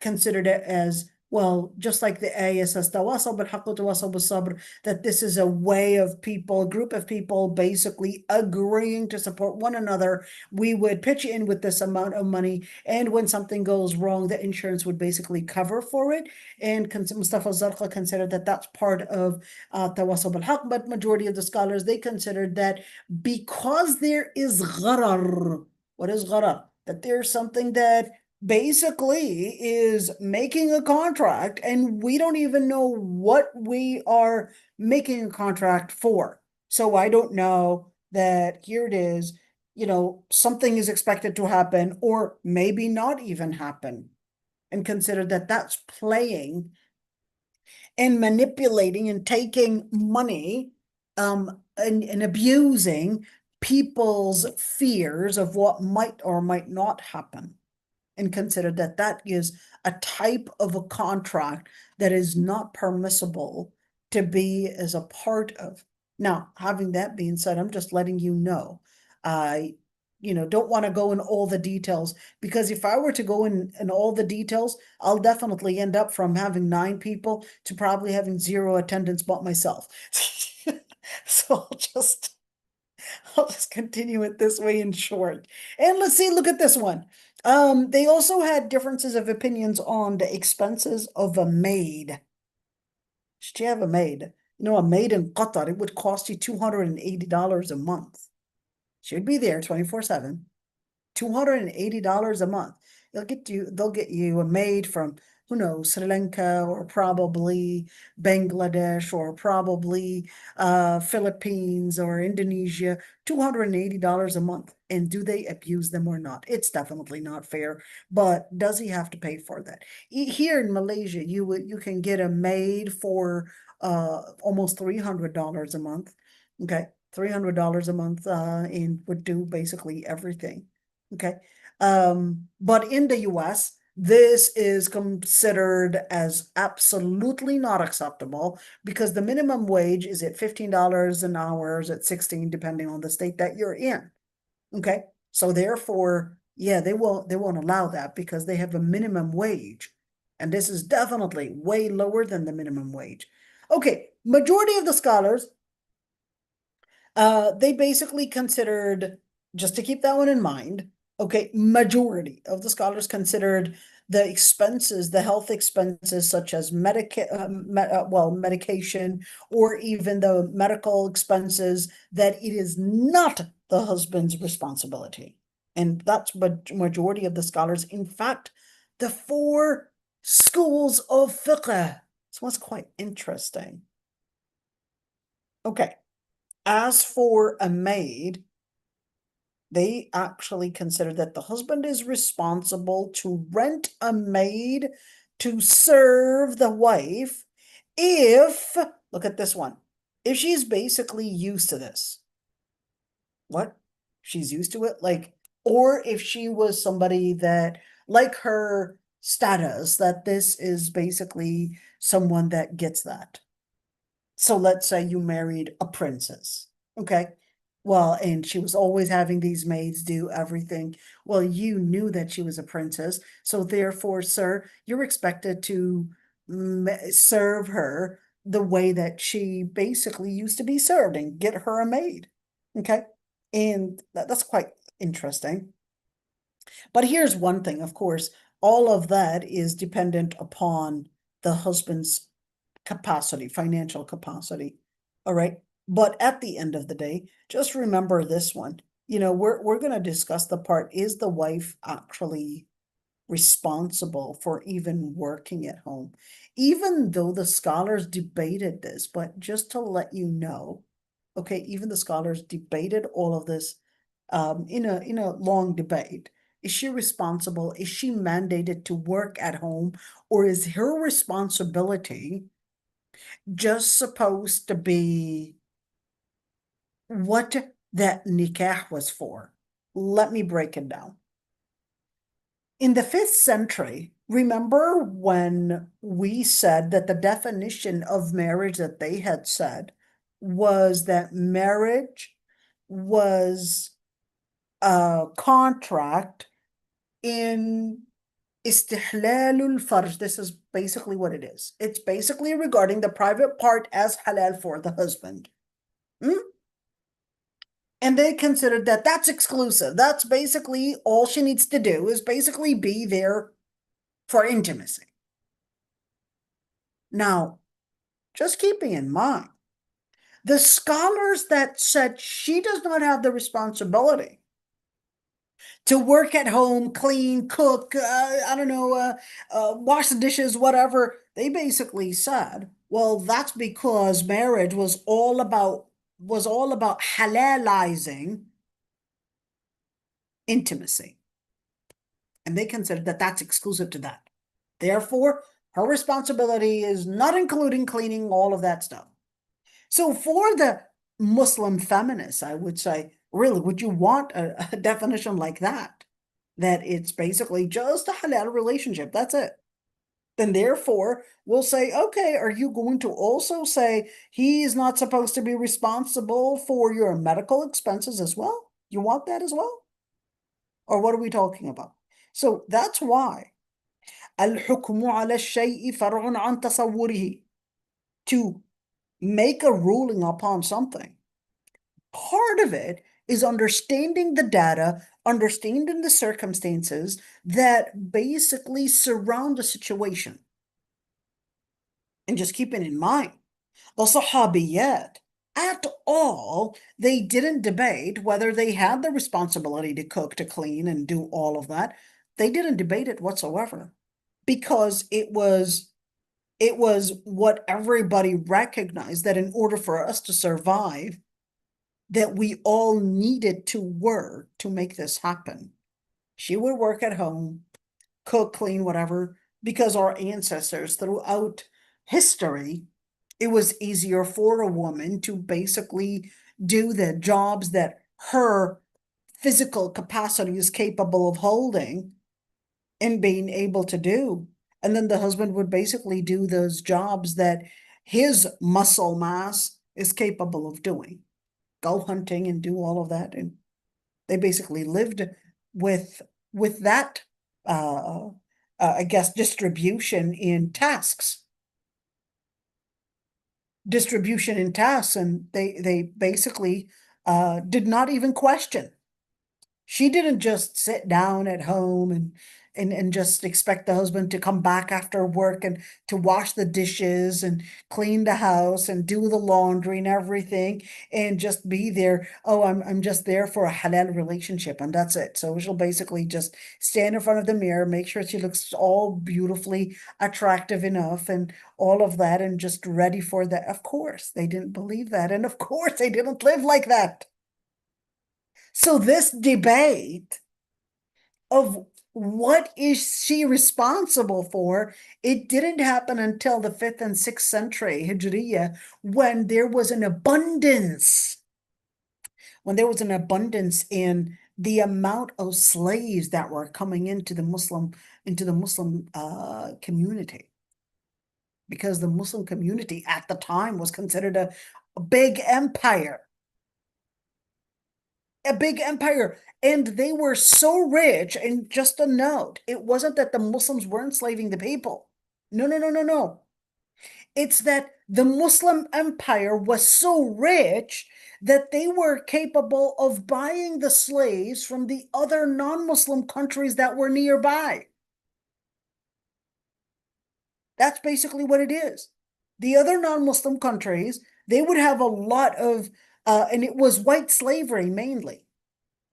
Considered it as, well, just like the ayah says, tawasaw bil haqq wa tawasaw bis sabr, that this is a way of people, a group of people basically agreeing to support one another. We would pitch in with this amount of money, and when something goes wrong, the insurance would basically cover for it. And Mustafa Zarqa considered that that's part of tawasaw bil haqq, but majority of the scholars, they considered that because there is gharar. What is gharar? That there's something that basically is making a contract, and we don't even know what we are making a contract for. So I don't know that here it is, something is expected to happen, or maybe not even happen, and consider that that's playing and manipulating and taking money, and abusing people's fears of what might or might not happen, and consider that that is a type of a contract that is not permissible to be as a part of. Now, having that being said, I'm just letting you know, I don't want to go in all the details, because if I were to go in all the details, I'll definitely end up from having 9 people to probably having 0 attendance but myself. So I'll just continue it this way in short. And let's see, look at this one. They also had differences of opinions on the expenses of a maid. Should you have a maid? A maid in Qatar, it would cost you $280 a month. Should be there 24/7. $280 a month. They'll get you a maid from, who knows, Sri Lanka, or probably Bangladesh, or probably Philippines or Indonesia. $280 a month. And do they abuse them or not? It's definitely not fair. But does he have to pay for that? Here in Malaysia, you can get a maid for almost $300 a month. Okay, $300 a month, and would do basically everything. Okay. But in the US, this is considered as absolutely not acceptable because the minimum wage is at $15 an hour, is at 16, depending on the state that you're in. Okay, so therefore, yeah, they won't allow that because they have a minimum wage. And this is definitely way lower than the minimum wage. Okay, majority of the scholars, they basically considered, just to keep that one in mind, okay, majority of the scholars considered the expenses, the health expenses such as medication, or even the medical expenses, that it is not the husband's responsibility. And that's majority of the scholars. In fact, the four schools of fiqh. This one's quite interesting. Okay. As for a maid, they actually consider that the husband is responsible to rent a maid to serve the wife if, look at this one, if she's basically used to this. What? She's used to it? Like, or if she was somebody that, like her status, that this is basically someone that gets that. So let's say you married a princess, okay? Well, and she was always having these maids do everything. Well, you knew that she was a princess, so therefore, sir, you're expected to serve her the way that she basically used to be served and get her a maid, okay? And that's quite interesting. But here's one thing, of course, all of that is dependent upon the husband's capacity, financial capacity. All right. But at the end of the day, just remember this one. You know, we're going to discuss the part, is the wife actually responsible for even working at home? Even though the scholars debated this, but just to let you know, okay, even the scholars debated all of this in a long debate. Is she responsible? Is she mandated to work at home? Or is her responsibility just supposed to be what that nikah was for? Let me break it down. In the 5th century, remember when we said that the definition of marriage that they had said was that marriage was a contract in istihlalul farj. This is basically what it is. It's basically regarding the private part as halal for the husband. And they considered that that's exclusive. That's basically all she needs to do, is basically be there for intimacy. Now, just keeping in mind, the scholars that said she does not have the responsibility to work at home, clean, cook, I don't know, wash the dishes, whatever, they basically said, well, that's because marriage was all about halalizing intimacy. And they considered that that's exclusive to that. Therefore, her responsibility is not including cleaning, all of that stuff. So for the Muslim feminists, I would say, really, would you want a definition like that? That it's basically just a halal relationship. That's it. Then therefore, we'll say, okay, are you going to also say he is not supposed to be responsible for your medical expenses as well? You want that as well? Or what are we talking about? So that's why الحكم على الشيء فرع عن تصوره. To make a ruling upon something, part of it is understanding the data, understanding the circumstances that basically surround the situation. And just keeping in mind, the Sahabiyat, at all, they didn't debate whether they had the responsibility to cook, to clean, and do all of that. They didn't debate it whatsoever, because it was what everybody recognized, that in order for us to survive, that we all needed to work to make this happen. She would work at home, cook, clean, whatever, because our ancestors throughout history, it was easier for a woman to basically do the jobs that her physical capacity is capable of holding, in being able to do. And then the husband would basically do those jobs that his muscle mass is capable of doing. Go hunting and do all of that. And they basically lived with that I guess distribution in tasks. And they basically did not even question. She didn't just sit down at home and just expect the husband to come back after work and to wash the dishes and clean the house and do the laundry and everything and just be there. Oh, I'm just there for a halal relationship and that's it. So she'll basically just stand in front of the mirror, make sure she looks all beautifully attractive enough and all of that and just ready for that. Of course, they didn't believe that. And of course, they didn't live like that. So this debate of what is she responsible for, it didn't happen until the 5th and 6th century Hijriya, when there was an abundance in the amount of slaves that were coming into the Muslim community, because the Muslim community at the time was considered a big empire. And they were so rich. And just a note, it wasn't that the Muslims were enslaving the people. No. It's that the Muslim empire was so rich that they were capable of buying the slaves from the other non-Muslim countries that were nearby. That's basically what it is. The other non-Muslim countries, they would have a lot of, and it was white slavery mainly.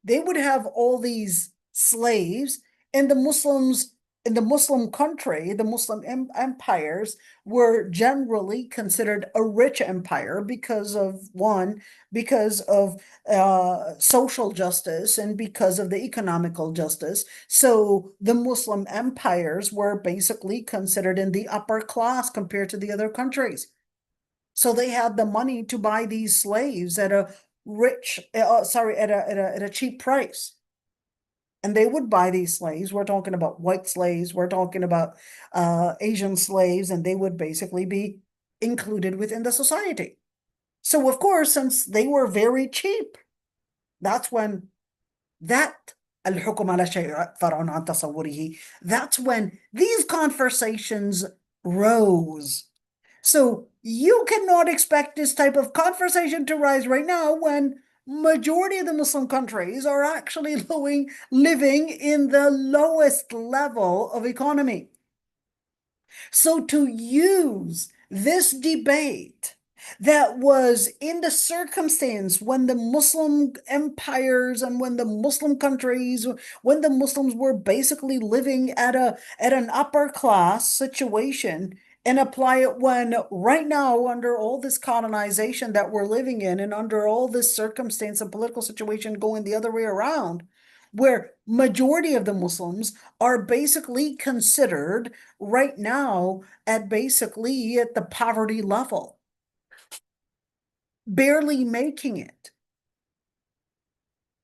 They would have all these slaves, and the Muslims in the Muslim country, the Muslim empires were generally considered a rich empire because of social justice and because of the economical justice. So the Muslim empires were basically considered in the upper class compared to the other countries. So they had the money to buy these slaves at a cheap price. And they would buy these slaves. We're talking about white slaves. We're talking about Asian slaves, and they would basically be included within the society. So of course, since they were very cheap, that's when that that's when these conversations rose. So you cannot expect this type of conversation to rise right now when majority of the Muslim countries are actually living in the lowest level of economy. So to use this debate that was in the circumstance when the Muslim empires and when the Muslim countries, when the Muslims were basically living at an upper class situation, and apply it when right now, under all this colonization that we're living in and under all this circumstance and political situation going the other way around, where majority of the Muslims are basically considered right now at the poverty level, barely making it.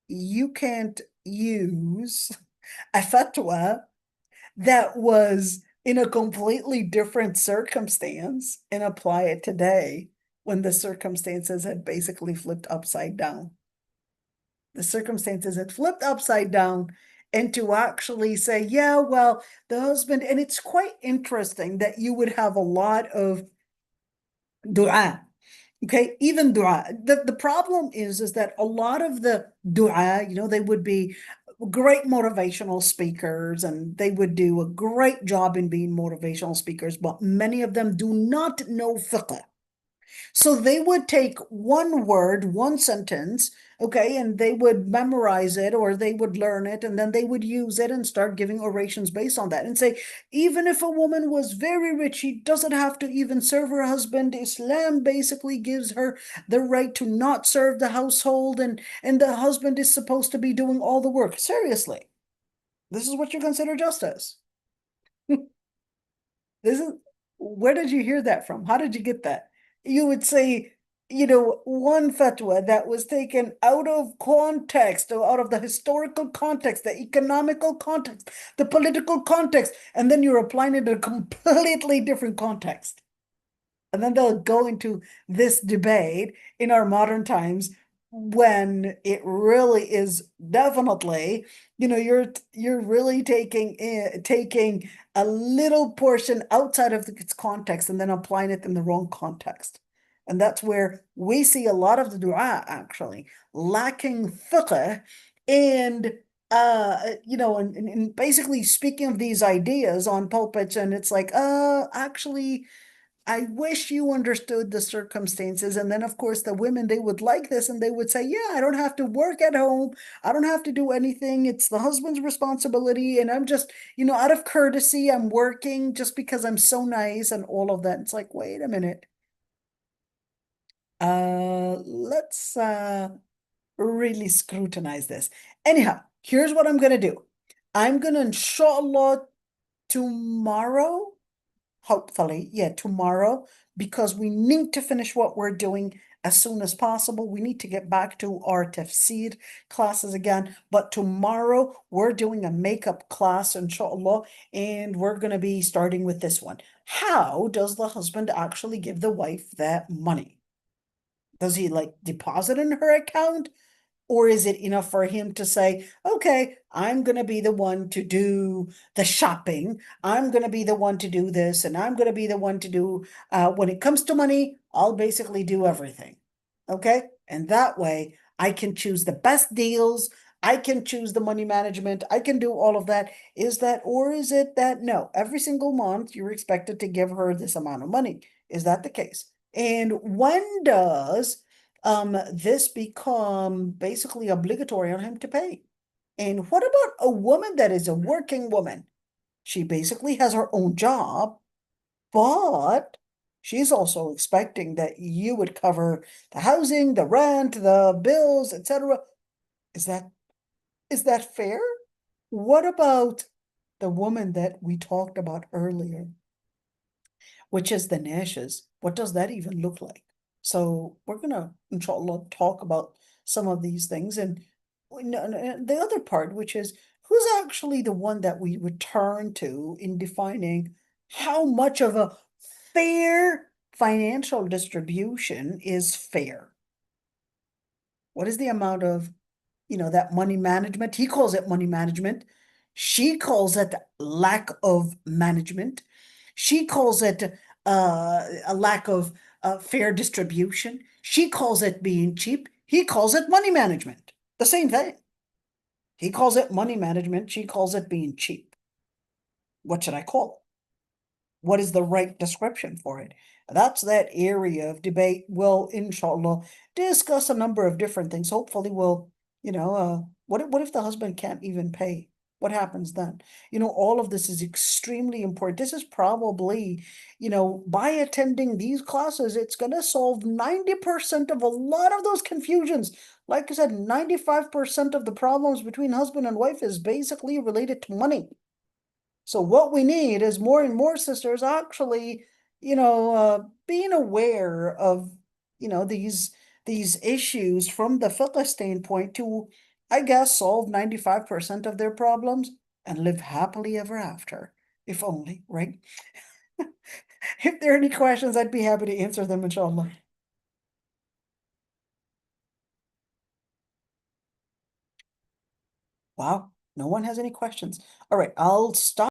You can't use a fatwa that was in a completely different circumstance and apply it today when the circumstances had basically flipped upside down. The circumstances had flipped upside down, and to actually say, yeah, well, the husband, and it's quite interesting that you would have a lot of dua. Okay, even dua. The problem is that a lot of the dua, they would be great motivational speakers and they would do a great job in being motivational speakers, but many of them do not know fiqh. So they would take one word, one sentence, okay, and they would memorize it or they would learn it and then they would use it and start giving orations based on that and say, even if a woman was very rich, she doesn't have to even serve her husband. Islam basically gives her the right to not serve the household, and the husband is supposed to be doing all the work. Seriously, this is what you consider justice. This is, where did you hear that from? How did you get that? You would say one fatwa that was taken out of context, or out of the historical context, the economical context, the political context, and then you're applying it in a completely different context. And then they'll go into this debate in our modern times when it really is definitely, you're really taking a little portion outside of its context and then applying it in the wrong context. And that's where we see a lot of the dua actually lacking fiqh, and and basically speaking of these ideas on pulpits, and it's like, actually, I wish you understood the circumstances. And then, of course, the women, they would like this and they would say, yeah, I don't have to work at home. I don't have to do anything. It's the husband's responsibility. And I'm just, out of courtesy, I'm working just because I'm so nice and all of that. It's like, wait a minute. Let's really scrutinize this. Anyhow, here's what I'm gonna do. I'm gonna, inshallah, tomorrow, hopefully, yeah, tomorrow, because we need to finish what we're doing as soon as possible. We need to get back to our tafsir classes again. But tomorrow we're doing a makeup class, inshallah, and we're going to be starting with this one. How does the husband actually give the wife that money? Does he like deposit in her account? Or is it enough for him to say, okay, I'm going to be the one to do the shopping. I'm going to be the one to do this. And I'm going to be the one to do, when it comes to money, I'll basically do everything. Okay. And that way I can choose the best deals. I can choose the money management. I can do all of that. Or is it that no, every single month you're expected to give her this amount of money? Is that the case? And when does this become basically obligatory on him to pay? And what about a woman that is a working woman? She basically has her own job, but she's also expecting that you would cover the housing, the rent, the bills, etc. Is that fair? What about the woman that we talked about earlier, which is the nashes? What does that even look like? So we're gonna, inshallah, talk about some of these things. And the other part, which is who's actually the one that we return to in defining how much of a fair financial distribution is fair? What is the amount of, that money management? He calls it money management. She calls it lack of management. She calls it a lack of fair distribution. She calls it being cheap. He calls it money management. The same thing. He calls it money management. She calls it being cheap. What should I call it? What is the right description for it? That's that area of debate. We'll, inshallah, discuss a number of different things. Hopefully, we'll, what if the husband can't even pay? What happens then? All of this is extremely important. This is probably, by attending these classes, it's going to solve 90% of a lot of those confusions. Like I said, 95% of the problems between husband and wife is basically related to money. So what we need is more and more sisters actually, being aware of, these issues from the fiqh standpoint to, I guess, solve 95% of their problems and live happily ever after, if only, right? If there are any questions, I'd be happy to answer them, inshallah. Wow, no one has any questions. All right, I'll stop.